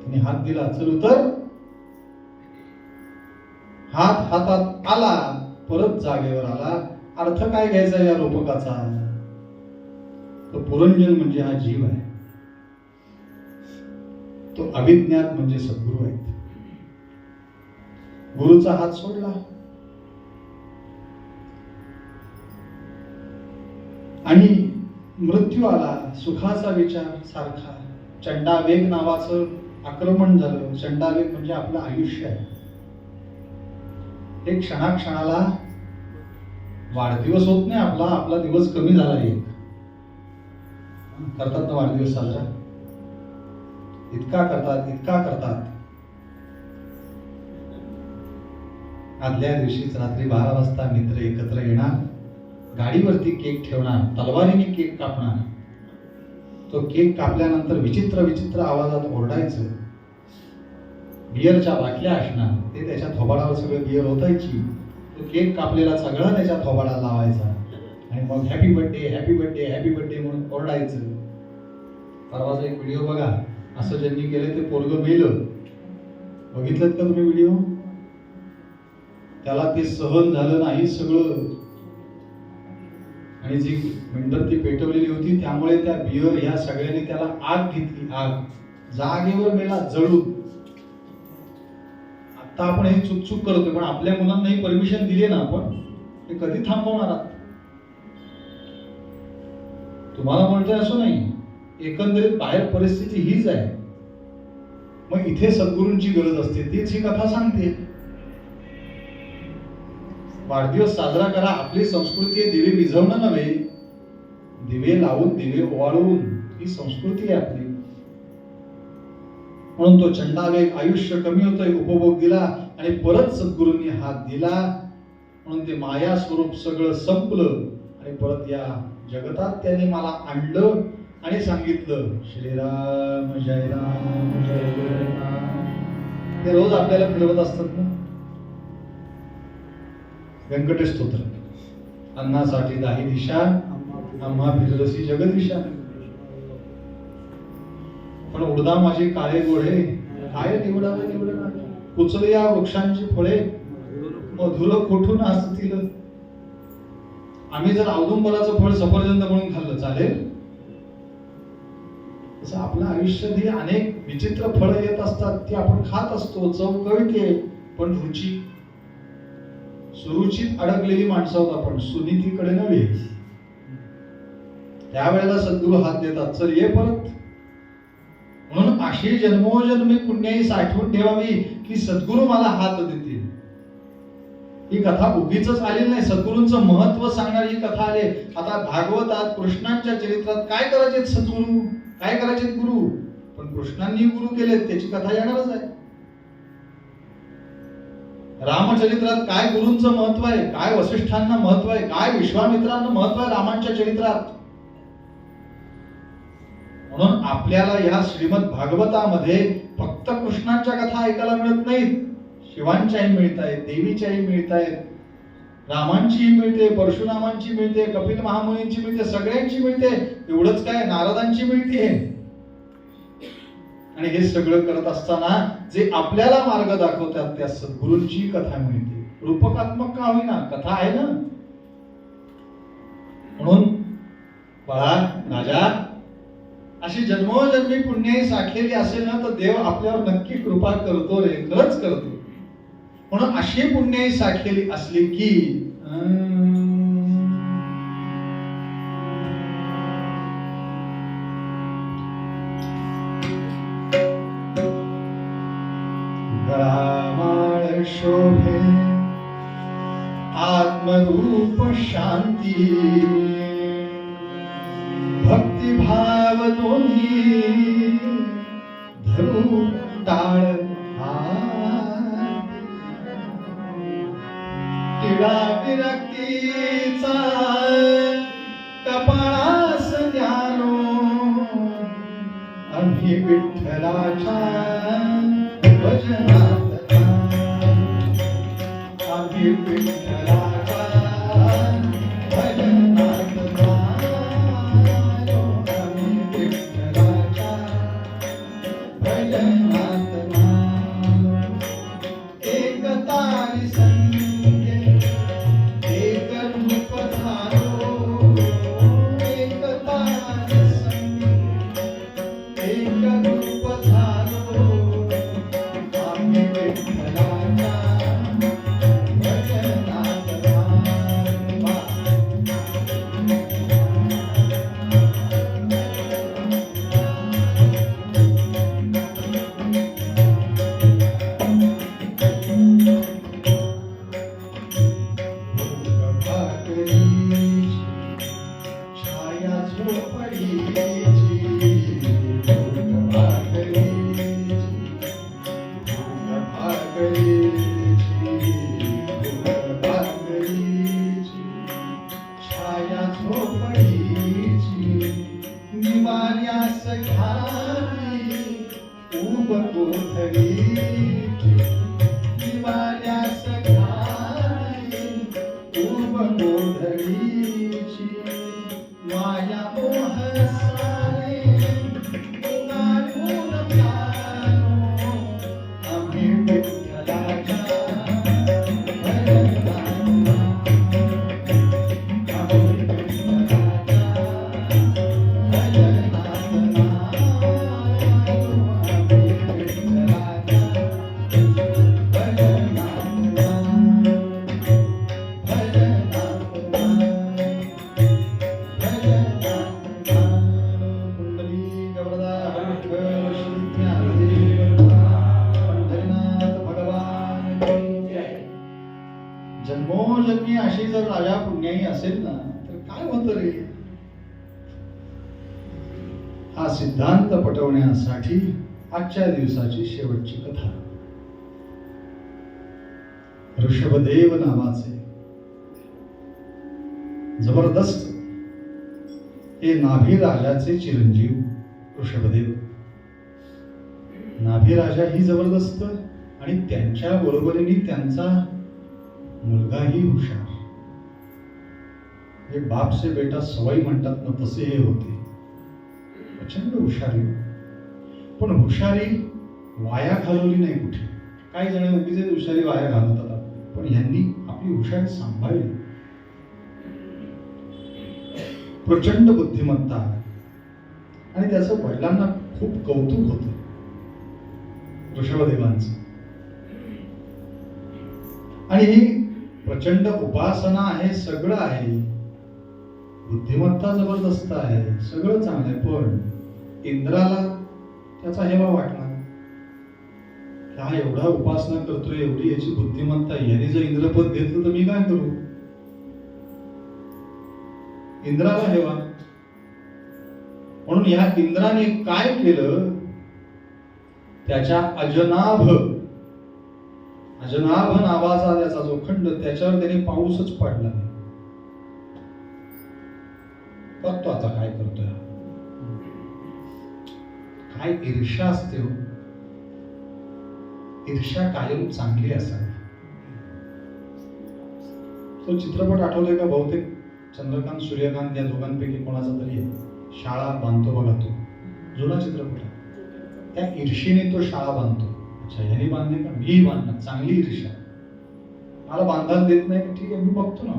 तिने हात दिला, चल उतर. हात हातात आला, परत जागेवर आला. अर्थ काय घ्यायचा या रूपकाचा? तो पुरंजन म्हणजे हा जीव आहे. तो अविज्ञात म्हणजे सद्गुरू आहेत. गुरुचा हात सोडला आणि मृत्यू आला. सुखाचा विचार सारखा. चंडावेग नावाचं आक्रमण झालं. चंडावेग म्हणजे आपलं आयुष्य आहे. एक क्षणाक्षणाला वाढदिवस होत नाही आपला दिवस कमी झाला. एक करतात ना वाढदिवस साजरा, इतका करतात. आदल्या दिवशीच रात्री 12 वाजता मित्र एकत्र येणार, गाडीवरती केक ठेवणार, तलवारीने केक कापणार. तो केक कापल्यानंतर विचित्र आवाजात ओरडायचं. बियरच्या बाटल्या असणार, ते त्याच्या थोबाडावर सगळं बियर ओतायची. तो केक कापलेला सगळा त्याच्या थोबाडाला लावायचा आणि मग हॅपी बर्थडे म्हणून ओरडायचं. परवाचा एक व्हिडिओ बघा, असं ज्यांनी केलं ते पोरगं मेलं. बघितलं का तुम्ही व्हिडिओ? त्याला ते सहन झालं नाही सगळं, आणि जी मेंढर पेटवलेली होती त्यामुळे त्या बियर ह्या सगळ्यांनी त्याला आग घेतली. आग जागेवर मेला जळून. आता आपण हे चुक करतोय, पण आपल्या मुलांनाही परमिशन दिली ना आपण, हे कधी थांबवणार आहात? तुम्हाला म्हणतोय असं नाही, एकंदरीत बाहेर परिस्थिती हीच आहे. मग इथे सद्गुरूंची गरज असते, तीच ही कथा सांगते. वाढदिवस साजरा करा, आपली संस्कृती आहे दिवे विझवणं नव्हे, दिवे लावून दिवे ओवाळून, ही संस्कृती आहे आपली. म्हणून तो चंडावेग, आयुष्य कमी होतंय, उपभोग दिला आणि परत सद्गुरूंनी हात दिला. म्हणून ते माया स्वरूप सगळं संपलं आणि परत या जगतात त्याने मला आणलं आणि सांगितलं, श्रीराम जय राम जय जय राम. ते रोज आपल्याला फिरवत असतात ना. व्यंकटेश स्तोत्र, अन्नासाठी दाही दिशा, आम्हा फिरलसी जगदिशा. पण उडदा माझे काळे गोळे, काय निवडावे निवडणार, कुचले या वृक्षांची फळे, मधुर कोठून असतील. आम्ही जर औदुंबराचं फळ सफरचंद म्हणून खाल्लं चालेल? तसं आपलं आयुष्यातही अनेक विचित्र फळं येत असतात, ती आपण खात असतो, चव कळते, पण रुची सुरुचीत अडकलेली माणसं आहोत आपण, सुनीतीकडे नव्हे. त्यावेळेला सद्गुरू हात देतात, चल ये परत. म्हणून अशी जन्मोजन्मी पुण्याई साठवून ठेवावी की सद्गुरू मला हात देतील. ही कथा उगीच आलेली नाही, सद्गुरूंचं महत्व सांगणारी ही कथा आली. आता भागवतात, कृष्णांच्या चरित्रात काय करायचे सद्गुरू, काय करायचे गुरु, पण कृष्णांनी गुरु केलेत त्याची कथा येणारच आहे. रामचरित्रात काय गुरूंचं महत्व आहे, काय वसिष्ठांना महत्व आहे, काय विश्वामित्रांना महत्व आहे रामांच्या चरित्रात. म्हणून आपल्याला या श्रीमद भागवतामध्ये फक्त कृष्णाच्या कथा ऐकायला मिळत नाहीत, शिवांच्याही मिळत आहेत, देवीच्याही मिळत आहेत, रामांचीही मिळते, परशुरामांची मिळते, कपिल महामुनींची मिळते, सगळ्यांची मिळते. एवढंच काय, नारदांची मिळते. आणि हे सगळं करत असताना जे आपल्याला मार्ग दाखवतात त्या सद्गुरूंची कथा मिळते. रूपकात्मक का होईना, कथा आहे ना. म्हणून बाळा, राजा, अशी जन्मोजन्मी पुण्य साठलेली असेल ना तर देव आपल्यावर नक्की कृपा करतो रे, खरंच करतो. म्हणून अशी पुण्य साठलेली असली की गळामाळ शोभे आत्मरूप शांती, भक्तिभाव दोन्ही धरू टाळ तिळा विरक्तीचा कपाळास न्यालो, आम्ही विठ्ठलाच्या भजनात, आम्ही विठ्ठलाच्या भजनात, आम्ही विठ्ठलाच्या भजनात. एक तारी संगे एक रूप धारो, एक तारी संगे एक रूप धारो, आम्ही विठ्ठलाच्या भजनात रामा. छाया झोपडीची, छाया झोपडीची, निवाऱ्यास घाली उब गोधडीची, निवाऱ्यास घाली उब गोधडीची, माया मोह सारे उगाडून प्यालो, आम्ही विठ्ठलाच्या भजनात, आम्ही विठ्ठलाच्या भजनात, आम्ही विठ्ठलाच्या जन्मोजन्मी अशी जर राजा पुण्याई असेल ना तर काय होतं रे. हा सिद्धांत पटवण्यासाठी आजच्या दिवसाची शेवटची कथा. ऋषभदेव नावाचे जबरदस्त हे नाभी राजाचे चिरंजीव ऋषभदेव. नाभी राजा ही जबरदस्त आणि त्यांच्या बरोबरीने त्यांचा मुलगाही हुशार. हे बाप से बेटा सवाई म्हणतात ना, तसे हे होते. प्रचंड हुशारी, पण हुशारी वाया घालवली नाही कुठे. काही जण उगीच हुशारी वाया घालवतात, पण यांनी आपली हुशारी सांभाळली. प्रचंड बुद्धिमत्ता आणि त्याचं वडिलांना खूप कौतुक होतं ऋषभदेवांचं. आणि ही प्रचंड उपासना आहे, सगळं आहे, बुद्धिमत्ता जबरदस्त आहे, सगळं चांगलं आहे. पण इंद्राला त्याचा हेवा वाटला. हा एवढा उपासना करतोय, एवढी याची बुद्धिमत्ता, याने जर इंद्रपद घेतलं तर मी काय करू. इंद्राला हेवा. म्हणून या इंद्राने काय केलं, त्याच्या अजनाभ नावाचा त्याचा जो खंड, त्याच्यावर त्याने पाऊसच पडला नाही. बघतो आता काय करतोय. काय ईर्ष्या असते हो. ईर्ष्या कायम चांगली असावी. तो चित्रपट आठवतोय का? बहुतेक चंद्रकांत सूर्यकांत या दोघांपैकी कोणाचा तरी आहे. शाळा बांधतो बघा, तो जुना चित्रपट आहे. त्या ईर्षेने तो शाळा बांधतो. अच्छा, ह्याने बांधले का, मी बांधणार. चांगली ईर्ष्या. मला बांधायला देत नाही, ठीक आहे, मी बघतो ना,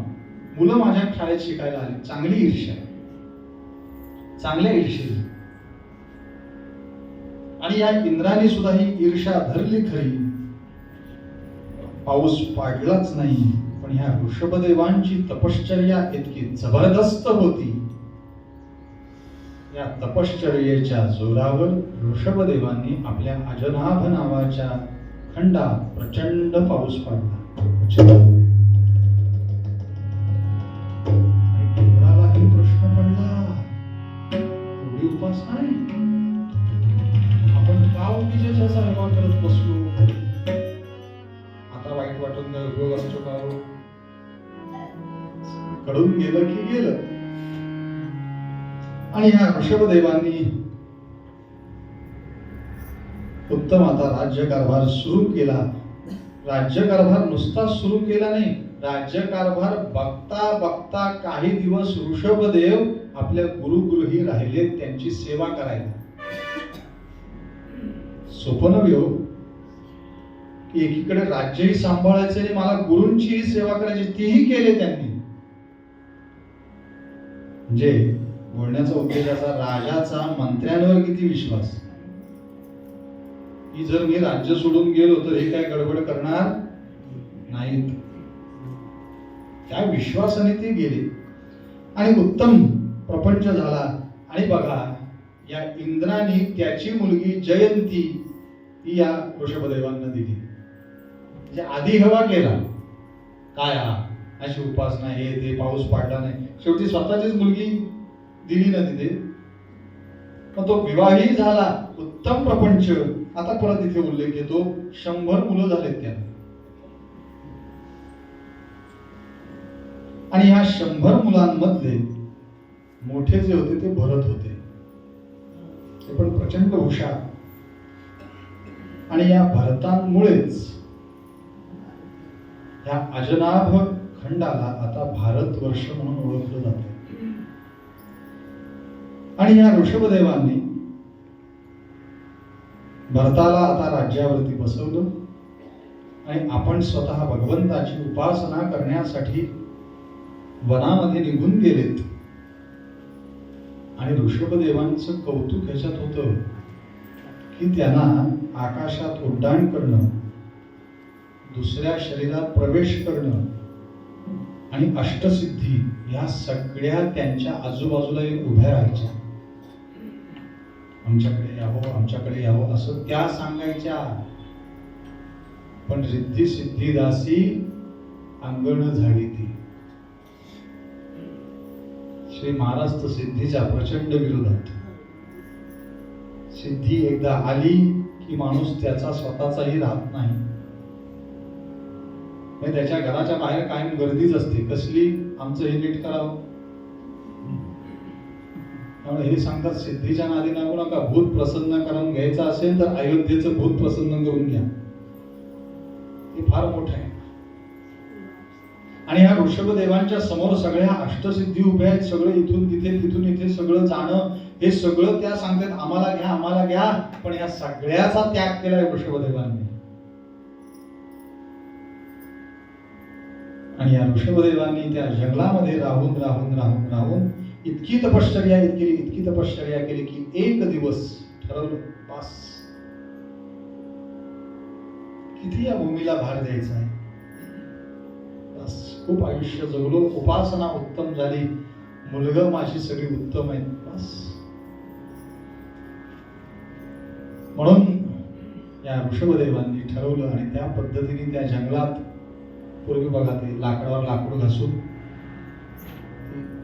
मुलं माझ्या शाळेत शिकायला आली. चांगली ईर्ष्या, चांगल्या ईर्षेने. आणि या इंद्राने सुद्धा ही ईर्ष्या धरली खरी, पाऊस पाडलाच नाही. पण ह्या ऋषभदेवांची तपश्चर्या इतकी जबरदस्त होती. या तपश्चर्येच्या जोरावर ऋषभदेवांनी आपल्या अजनाभ नावाच्या खंडात प्रचंड पाऊस पाडला. इंद्रालाही प्रश्न पडला, एवढी उपास नाही, आपण का उगीच्या सेवा करत बसलो, आता वाईट वाटून उपयोग असतो का? कडून गेलं की गेलं. आणि ह्या ऋषभदेवांनी उत्तम आता राज्यकारभार सुरू केला. राज्यकारभार नुसता सुरू केला नाही, राज्यकारभार बघता बघता काही दिवस ऋषभदेव आपल्या गुरुगृही राहिले त्यांची सेवा करायला. सोपं नव्हे हो की एकीकडे राज्यही सांभाळायचं आणि मला गुरूंचीही सेवा करायची, तीही केले त्यांनी. म्हणजे बोलण्याचा उद्देशाचा राजाचा मंत्र्यांवर किती विश्वास की जर मी राज्य सोडून गेलो तर हे काय गडबड करणार नाहीत. त्या विश्वासाने ते गेले आणि उत्तम प्रपंच झाला. आणि बघा, या इंद्राने त्याची मुलगी जयंती ही या ऋषभदेवांना दिली. म्हणजे आधी हवा केला काय, अशी उपासना, हे ते, पाऊस पाडला नाही, शेवटी स्वतःचीच मुलगी दिली ना तिथे. मग तो विवाही झाला, उत्तम प्रपंच. आता परत इथे उल्लेख येतो, 100 मुलं झालेत त्याला. आणि ह्या 100 मुलांमधले मोठे जे होते ते भरत होते. ते पण प्रचंड हुशार. आणि या भरतांमुळेच या अजनाभ खंडाला आता भारतवर्ष म्हणून ओळखलं जाते. आणि या ऋषभदेवांनी भरताला आता राज्यावरती बसवलं आणि आपण स्वतः भगवंताची उपासना करण्यासाठी वनामध्ये निघून गेलेत. आणि ऋषभदेवांचं कौतुक ह्याच्यात होतं की त्यांना आकाशात उड्डाण करणं, दुसऱ्या शरीरात प्रवेश करणं आणि अष्टसिद्धी या सगळ्या त्यांच्या आजूबाजूला उभ्या राहायच्या. आमच्याकडे यावं, आमच्याकडे यावं असं त्या सांगायच्या. पण रिद्धी सिद्धी दासी अंगण झाली ती. श्री महाराज तर सिद्धीच्या प्रचंड विरोधात. सिद्धी एकदा आली की माणूस त्याचा स्वतःचाही राहत नाही. त्याच्या घराच्या बाहेर कायम गर्दीच असते. कसली, आमचं हे नीट करावं. त्यामुळे हे सांगतात, सिद्धीच्या नादी लागू नका. भूत प्रसन्न करून घ्यायचं असेल तर अयोध्येचं भूत प्रसन्न करून घ्या. हे फार मोठं आहे. आणि ह्या ऋषभदेवांच्या समोर सगळ्या अष्टसिद्धी उभ्या आहेत. सगळं इथून तिथे, तिथून इथे सगळं जाणं, हे सगळं त्या सांगतात, आम्हाला घ्या, आम्हाला घ्या. पण या सगळ्याचा त्याग केलाय ऋषभदेवांनी. आणि या ऋषभदेवांनी त्या जंगलामध्ये राहून राहून राहून राहून इतकी तपश्चर्या केली की एक दिवस ठरवलं, बस किती या भूमीला भार द्यायचा आहे. बस खूप आयुष्य जगलो, उपासना उत्तम झाली, मुलगा माझी सगळी उत्तम आहेत, बस. म्हणून या ऋषभदेवांनी ठरवलं आणि त्या पद्धतीने त्या जंगलात, पूर्वी बघा ते लाकडावर लाकूड घासून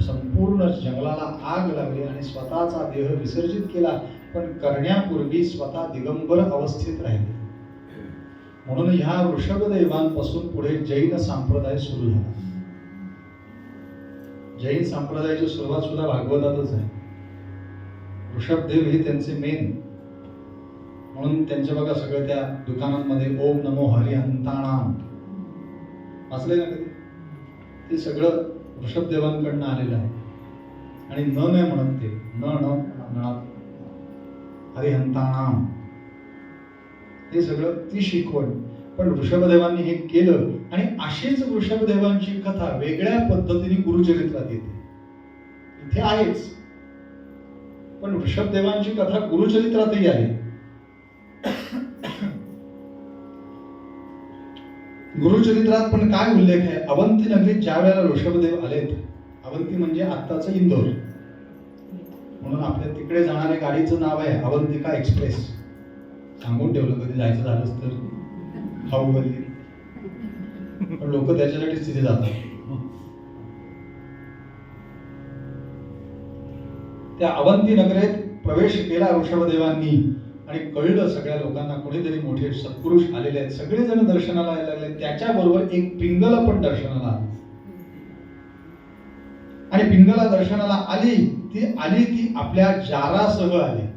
संपूर्ण जंगलाला आग लागली आणि स्वतःचा देह विसर्जित केला. पण करण्यापूर्वी स्वतः दिगंबर अवस्थेत राहिले. म्हणून ह्या ऋषभदेवांपासून पुढे जैन संप्रदाय सुरू झाला. जैन संप्रदायाची सुरुवात सुद्धा भागवतातच आहे. ऋषभदेव हे त्यांचे मेन, म्हणून त्यांच्या बघा सगळं त्या दुकानांमध्ये ओम नमो हरिहंताणाम वाचले ना कधी? ते सगळं ऋषभदेवांकडनं आलेलं आहे. आणि न नाही म्हणत ते, न हरिहंताणाम हे सगळं ती शिकवण. पण ऋषभदेवांनी हे केलं आणि अशीच ऋषभदेवांची कथा वेगळ्या पद्धतीने गुरुचरित्रात येते. इथे आहेच, पण ऋषभदेवांची कथा गुरुचरित्रातही आहे. गुरुचरित्रात पण काय उल्लेख आहे? अवंती नगरीत ज्या वेळेला ऋषभदेव आलेत, अवंती म्हणजे आत्ताचं इंदोर, म्हणून आपल्या तिकडे जाणाऱ्या गाडीचं नाव आहे अवंतिका एक्सप्रेस. सांगून ठेवलं कधी जायचं झालंच तर, खाऊ गल्ली, पण लोक त्याच्यासाठीच तिथे जातात. त्या अवंती नगरीत प्रवेश केला ऋषभदेवांनी आणि कळलं सगळ्या लोकांना कोणीतरी मोठे सत्पुरुष आलेले आहेत. सगळेजण दर्शनाला यायला लागले. त्याच्याबरोबर एक पिंगला पण दर्शनाला आली. आणि पिंगला दर्शनाला आली ती आपल्या जारासह आली,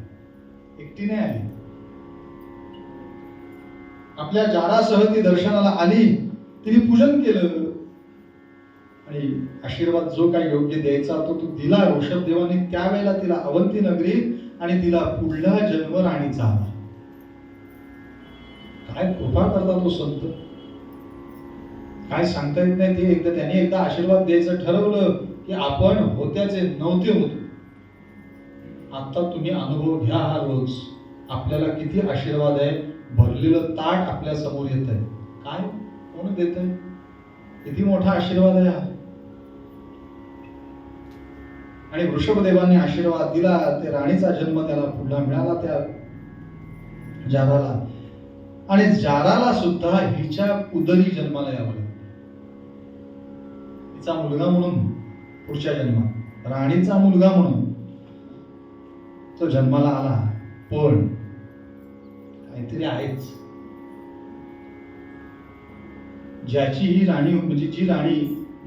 एकटी नाही आली. आपल्या जारासह ती दर्शनाला आली. तिने पूजन केलं आणि आशीर्वाद जो काही योग्य द्यायचा तो दिला ऋषभदेवाने त्यावेळेला तिला अवंती नगरीत, आणि तिला पुढला जन्म राणीचा आला. काय कृपा करता तो संत, काय सांगता येत नाही. ते त्याने एकदा आशीर्वाद द्यायचं ठरवलं की आपण होत्याचे नव्हते होतो. आता तुम्ही अनुभव घ्या हा रोज. आपल्याला किती आशीर्वाद आहे, भरलेलं ताट आपल्या समोर येत आहे. काय कोण देत आहे? किती मोठा आशीर्वाद आहे हा. आणि ऋषभदेवांनी आशीर्वाद दिला. ते राणीचा जन्म त्याला पुढला मिळाला त्या जाराला. आणि जाराला सुद्धा हिच्या उदरी जन्माला यावं लागलं. तिचा मुलगा म्हणून पुढच्या जन्मात, राणीचा मुलगा म्हणून तो जन्माला आला. पण काहीतरी आहेच. ज्याची ही राणी म्हणजे जी राणी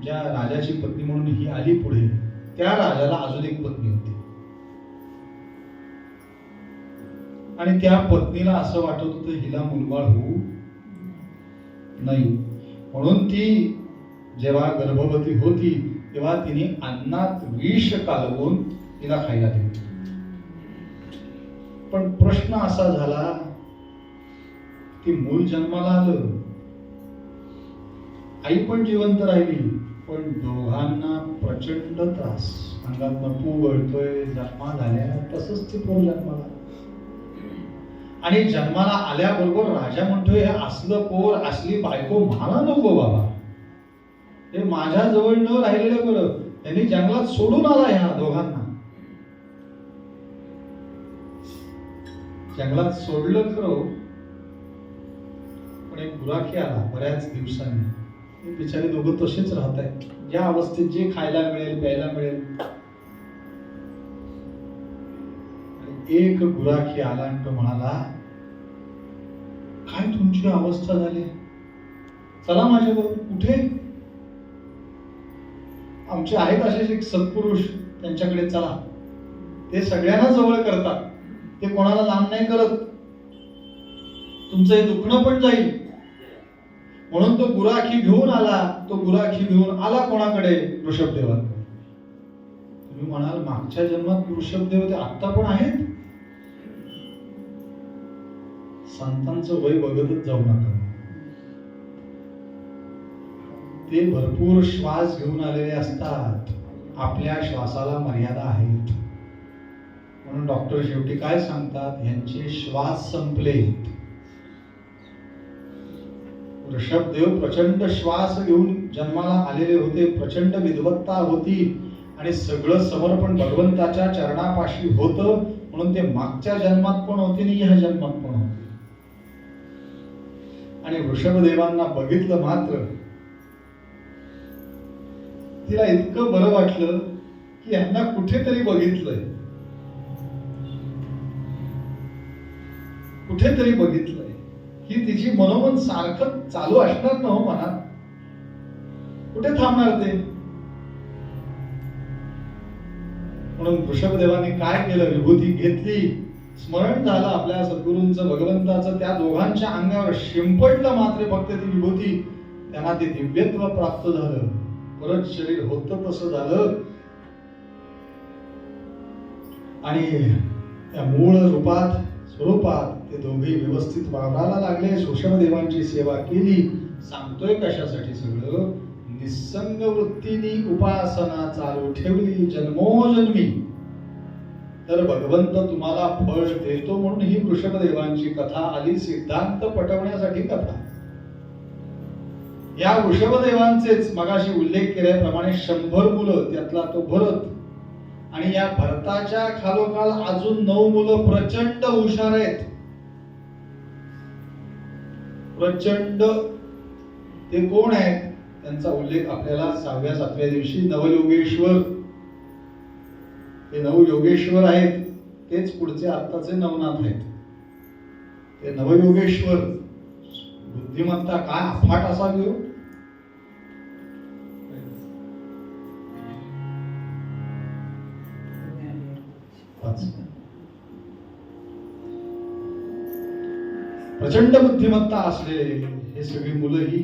ज्या राजाची पत्नी म्हणून ही आली पुढे, त्या राजाला अजून एक पत्नी होती. आणि त्या पत्नीला असं वाटत होतं हिला मुलबाळ होऊ नाही, म्हणून ती जेव्हा गर्भवती होती तेव्हा तिने अन्नात विष कालवून तिला खायला दिले. पण प्रश्न असा झाला की मूल जन्माला आलं, आई पण जिवंत राहिली, पण दोघांना प्रचंड त्रास. अंगात पू गळतोय, जन्मा झाल्या तसंच ते पोर जन्माला. आणि जन्माला आल्याबरोबर राजा म्हणतोय हे असलं पोर असली बायको मला नको बाबा, हे माझ्या जवळ न राहिलेलं बरं. त्यांनी जंगलात सोडून आला ह्या दोघांना. जंगलात सोडलं खरं, पण एक गुराखी आला बऱ्याच दिवसांनी. बिचारे दोघं तसेच राहत आहेत, ज्या अवस्थेत जे खायला मिळेल प्यायला मिळेल. एक गुराखी आला आणि तो म्हणाला काय तुमची अवस्था झाली, चला माझ्याबरोबर. कुठे? आमचे आहेत असे एक सत्पुरुष, त्यांच्याकडे चला. ते सगळ्यांना जवळ करतात, ते कोणाला लांब नाही करत. तुमचं हे दुखणं पण जाईल. म्हणून तो गुराखी घेऊन आला. तो गुराखी घेऊन आला कोणाकडे? ऋषभदेवांकडे. तुम्ही म्हणाल मागच्या जन्मात ऋषभदेव ते आत्ता पण आहेत. संतांचं वय बघतच जाऊ नका. ते भरपूर श्वास घेऊन आलेले असतात. आपल्या श्वासाला मर्यादा आहेत. म्हणून डॉक्टर शेवटी काय सांगतात, यांचे श्वास संपलेत. ऋषभदेव प्रचंड श्वास घेऊन जन्माला आलेले होते. प्रचंड विद्वत्ता होती आणि सगळं समर्पण भगवंताच्या चरणापाशी होतं. म्हणून ते मागच्या जन्मात पण होते आणि ह्या जन्मात पण होते. आणि ऋषभदेवांना बघितलं मात्र तिला इतकं बरं वाटलं की यांना कुठेतरी बघितलंय, कुठेतरी बघितलंय. ही तिची मनोमन सारखं चालू असणार ना हो मनात. कुठे थांबणार ते? म्हणून वृषभदेवाने काय केलं, विभूती घेतली, स्मरण झालं आपल्या सद्गुरूंचं, भगवंताचं, त्या दोघांच्या अंगावर शिंपडलं मात्र फक्त ती विभूती, त्यांना ते दिव्यत्व प्राप्त झालं. परत शरीर होतं तसं झालं आणि त्या मूळ रूपात स्वरूपात ते दोघे व्यवस्थित वावरायला लागले. वृषभदेवांची सेवा केली. सांगतोय कशासाठी सगळं? निसंग वृत्तीने उपासना चालू ठेवली जन्मोजन्मी तर भगवंत तुम्हाला फळ देतो. म्हणून ही वृषभदेवांची कथा आली, सिद्धांत पटवण्यासाठी कथा. या वृषभदेवांचेच मगाशी उल्लेख केल्याप्रमाणे 100 मुलं, त्यातला तो भरत, आणि या भरताच्या खालोखाल अजून 9 मुलं प्रचंड हुशार आहेत. प्रचंड ते कोण आहेत त्यांचा उल्लेख आपल्याला 6व्या 7व्या दिवशी नवयोगेश्वर, ते नवयोगेश्वर आहेत, तेच पुढचे आत्ताचे नवनाथ आहेत. ते नवयोगेश्वर बुद्धिमत्ता काय अफाट असावी हो. प्रचंड बुद्धिमत्ता असलेले हे सगळी मुलं ही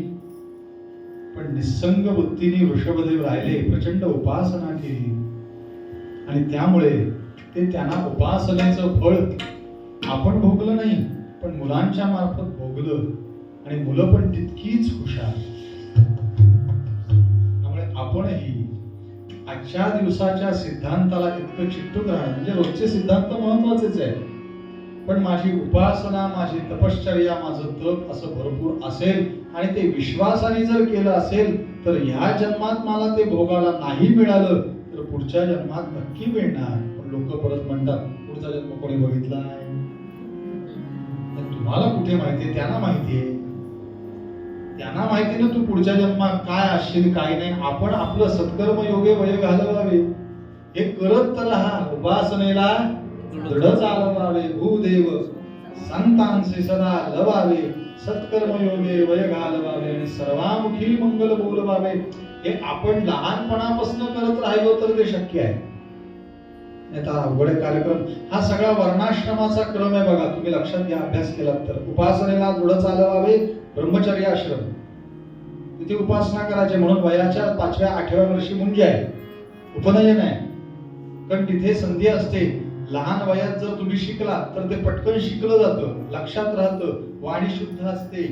पण निसंग बुद्धीने वृषभदेव राहिले, प्रचंड उपासना केली आणि त्यामुळे ते त्यांना उपासनेचं फळ आपण भोगलं नाही पण मुलांच्या मार्फत भोगलं आणि मुलं पण तितकीच हुशार. त्यामुळे आपणही आजच्या दिवसाच्या सिद्धांताला इतकं चिकटून राहणं म्हणजे रोजचे सिद्धांत महत्वाचेच आहे, पण माझी उपासना, माझी तपश्चर्या, माझं तप असं भरपूर असेल आणि ते विश्वासाने जर केलं असेल तर ह्या जन्मात मला ते भोगायला नाही मिळालं तर पुढच्या जन्मात नक्की मिळणार. पण लोक परत म्हणतात पुढचा जन्म कोणी बघितला नाही. तुम्हाला कुठे माहितीये? त्यांना माहितीये. त्यांना माहिती ना तू पुढच्या जन्मात काय असशील काय नाही. आपण आपलं सत्कर्म योगे वय घालवावे हे करत राहा. उपासनेला दृढ चालवावे. भूदेव संतांचे सदा लवावे. सत्कर्म योगे वय घालवावे आणि सर्वामुखी मंगल बोलवावे. हे आपण लहानपणापासून करत राहिलो तर ते शक्य आहे. आता अवघड कार्यक्रम हा सगळा वर्णाश्रमाचा क्रम आहे बघा. तुम्ही लक्षात घ्या, अभ्यास केलात तर. उपासनेला दृढ चालवावे, ब्रह्मचर्य आश्रम, तिथे उपासना करायची. म्हणून वयाच्या 5व्या 8व्या वर्षी मुंजी आहे, उपनयन आहे. कारण तिथे संधी असते. लहान वयात जर तुम्ही शिकला तर ते पटकन शिकलं जातं, लक्षात राहतं, वाणी शुद्ध असते,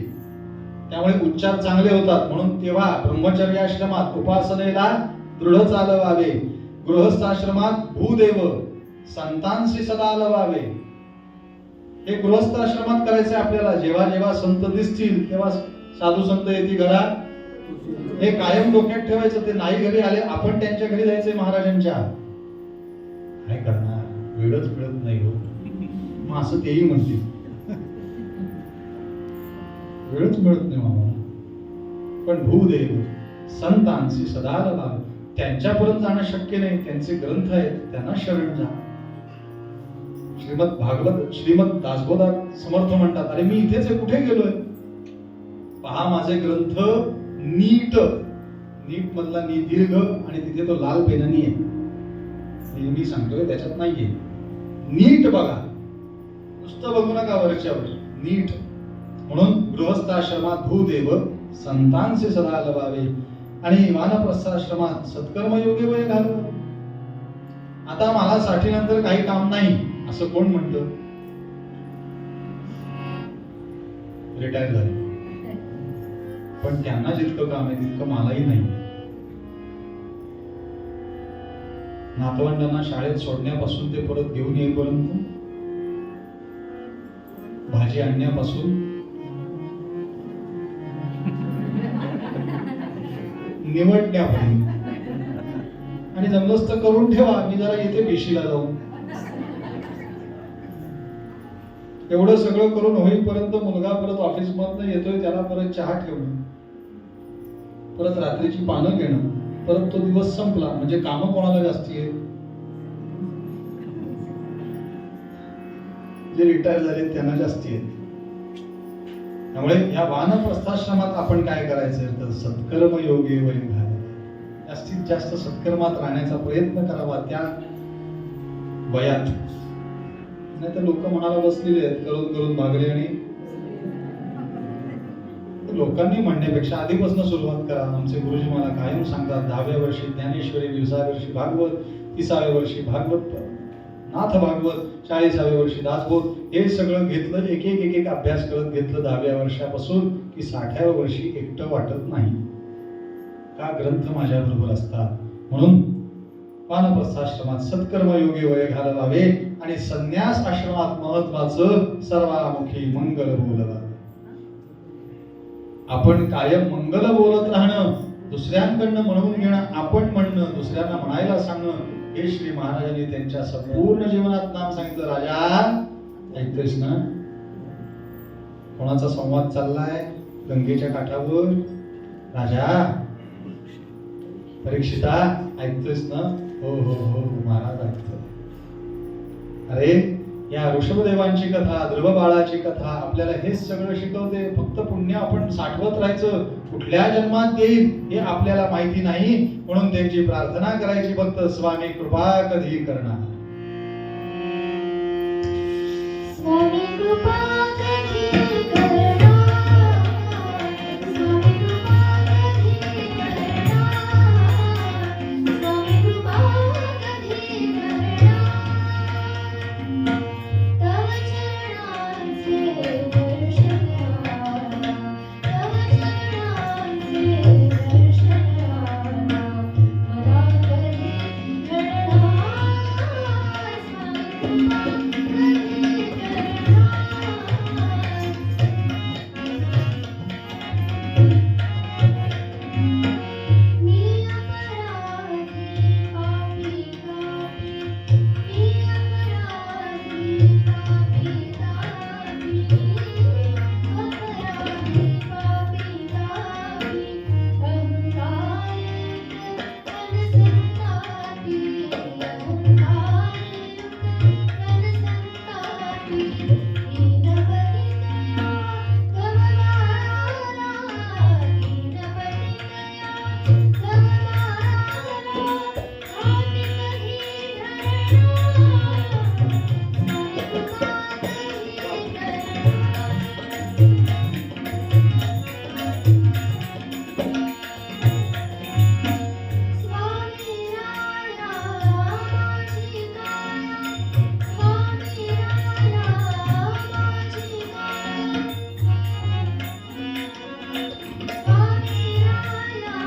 त्यामुळे उच्चार चांगले होतात. म्हणून तेव्हा ब्रह्मचर्य आश्रमात उपासनेला दृढ चालवावे. गृहस्थाश्रमात भूदेव संतांशी सदा लवावे. हे गृहस्थाश्रमात करायचे आपल्याला. जेव्हा जेव्हा संत दिसतील तेव्हा साधू संत येते घरात, हे कायम डोक्यात ठेवायचं. ते नाही घरी आले आपण त्यांच्या घरी जायचंय महाराजांच्या. काय करणार, वेळच मिळत नाही हो. मग असं तेही म्हणतील, वेळच मिळत नाही मामा. पण भूदेव संतांशी सदा लवावे. त्यांच्यापर्यंत जाणं शक्य नाही, त्यांचे ग्रंथ आहेत, त्यांना शरण जा. श्रीमद भागवत, श्रीमद दासबोधा समर्थ म्हणतात, अरे मी इथेच कुठे गेलोय, पहा माझे ग्रंथ नीट. नीट मधला नी दीर्घ आणि तिथे तो लाल पेनानी आहे. मी सांगतोय त्याच्यात नाहीये. नीट बघा, नुसतं बघू नका वरच्यावर, नीट. म्हणून गृहस्थाश्रमात भूदेव संतांचे सदा लवावे आणि वानप्रस्थाश्रमात सत्कर्मयोगे वय घालवावे. आता मला 60 नंतर काही काम नाही असं कोण म्हणतं? रिटायर झाले, पण त्यांना जितकं काम आहे तितकं मलाही नाही. नातवंडांना शाळेत सोडण्यापासून ते परत घेऊन येईपर्यंत, भाजी आणण्यापासून निवडण्यापर्यंत, आणि जमलंच तर करून ठेवा मी जरा येते बेशीला जाऊन. एवढं सगळं करून होईपर्यंत मुलगा परत ऑफिस मधनं येतोय, त्याला परत चहा ठेवणं, परत रात्रीची पानं घेणं, परत तो दिवस संपला. म्हणजे कामं कोणाला जास्ती आहेत? जे रिटायर झाले त्यांना जास्ती आहेत. त्यामुळे या वानप्रस्थाश्रमात आपण काय करायचं तर सत्कर्म योगी वैन घालावा, जास्तीत जास्त सत्कर्मात राहण्याचा प्रयत्न करावा त्या वयात. नाही तर लोक म्हणायला बसलेले आहेत करून करून भागले, आणि लोकांनी म्हणण्यापेक्षा आधीपासून सुरुवात करा. आमचे गुरुजी मला कायम सांगतात 10व्या वर्षी ज्ञानेश्वरी, 20व्या वर्षी भागवत, 30व्या वर्षी भागवत नाथ भागवत, 40व्या वर्षी दासबोध, हे सगळं घेतलं, एक एक एक एक अभ्यास करत घेतलं 10व्या वर्षापासून की 60व्या वर्षी एकटं वाटत नाही का ग्रंथ माझ्या बरोबर असतात. म्हणून वानप्रस्थाश्रमात सत्कर्म योगी वय घालवावे आणि संन्यास आश्रमात महत्वाचं सर्वामुखी मंगल बोलवा. आपण कायम मंगल बोलत राहणं, दुसऱ्यांकडनं म्हणून घेणं, आपण म्हणणं, दुसऱ्यांना म्हणायला सांगणं, हे श्री महाराजांनी त्यांच्या संपूर्ण जीवनात नाम सांगितलं. राजा ऐकतोयस ना, कोणाचा संवाद चाललाय गंगेच्या काठावर? राजा परीक्षिता ऐकतोयस ना? हो हो हो महाराज ऐकतो. अरे या ऋषभदेवांची कथा, ध्रुव बाळाची कथा आपल्याला हेच सगळं शिकवते. फक्त पुण्य आपण साठवत राहायचं, कुठल्या जन्मात येईल हे आपल्याला माहिती नाही, म्हणून त्यांची प्रार्थना करायची फक्त, स्वामी कृपा कधी करणार. स्वामी कृपा कधी करणार, स्वामी कृपा कधी करणार, स्वामी कृपा कधी करणार. तव चरणांचे दर्शन घ्यावा, तव चरणांचे दर्शन घ्यावा, मला कधी घडणार, स्वामी कृपा कधी करणार. मी अपराधी पापी तापी, मी अपराधी पापी तापी, अपराधी पापी तापी, अहंकारयुक्त अनसंतापी, अहंकारयुक्त अनसंतापी, दीनपती दया तव बाळाला, दीनपती दया तव बाळाला, हाती कधी धरणार, स्वामी कृपा कधी करणार. स्वामी राया माझी काया, स्वामी राया माझी काया, स्वामी राया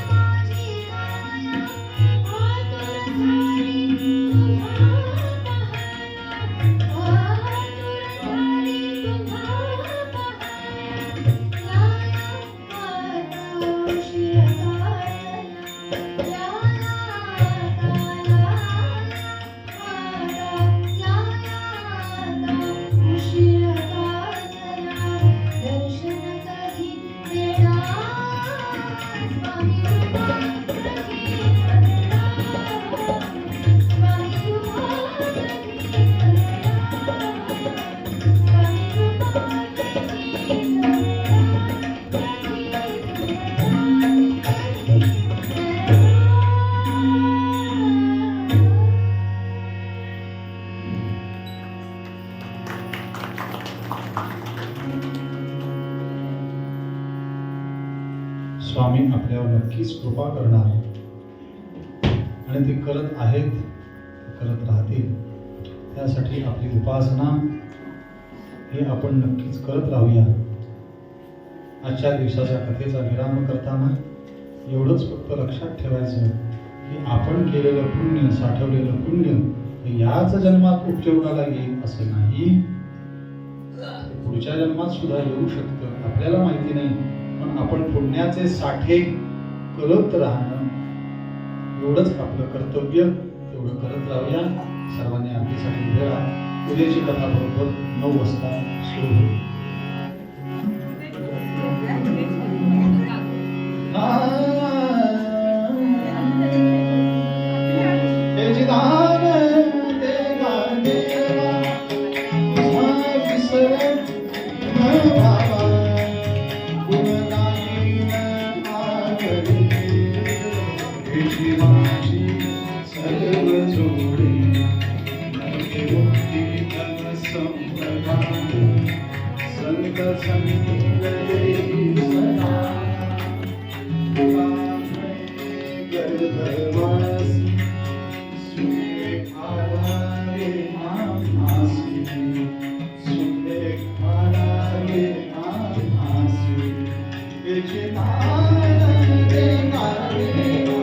माझी काया, आतुर झाली तुम्हा पाहण्या, आतुर झाली तुम्हा पाहण्या, लाया आता उशीर काढला, लाया आता उशीर काढला, दर्शन कधी देणार, स्वामी कृपा कधी करणार, स्वामी कृपा कधी करणार, स्वामी कृपा कधी स्वामी आपल्यावर नक्कीच कृपा करणार आणि ते करत आहेत, करत राहतील. त्यासाठी आपली उपासना हे आपण नक्कीच करत राहूया. आजच्या दिवसाच्या कथेचा विराम करताना एवढंच फक्त लक्षात ठेवायचं की आपण केलेलं पुण्य, साठवलेलं पुण्य हे याच जन्मात उपयोगाला येईल असं नाही, पुढच्या जन्मात सुद्धा येऊ शकतं, आपल्याला माहिती नाही. पण आपण पुण्याचे साठे करत राहणं एवढंच आपलं कर्तव्य, तेवढं करत राहूया. सर्वांनी आरतीसाठी उभे राहा. उद्याची कथा बरोबर 9 वाजता सुरू होईल. हे जिदान देवा देवा, विसर बाबा संग देई सदा गर्भवासी सुरेखाला रे मासी सुरेखाला रे मासी त्याची दान रे गारेवा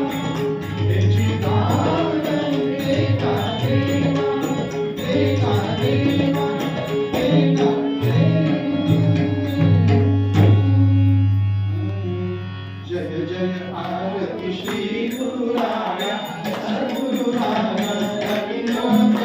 त्याची दान रे गारेवा रे गारेवा रे गारेवा जय जय आरती श्री गुरुराया सद्गुरुराया रविनाथ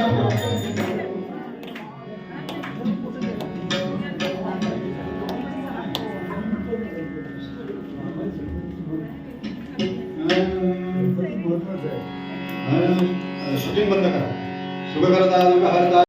शूटिंग बंद करा सुख करता दुःख हरता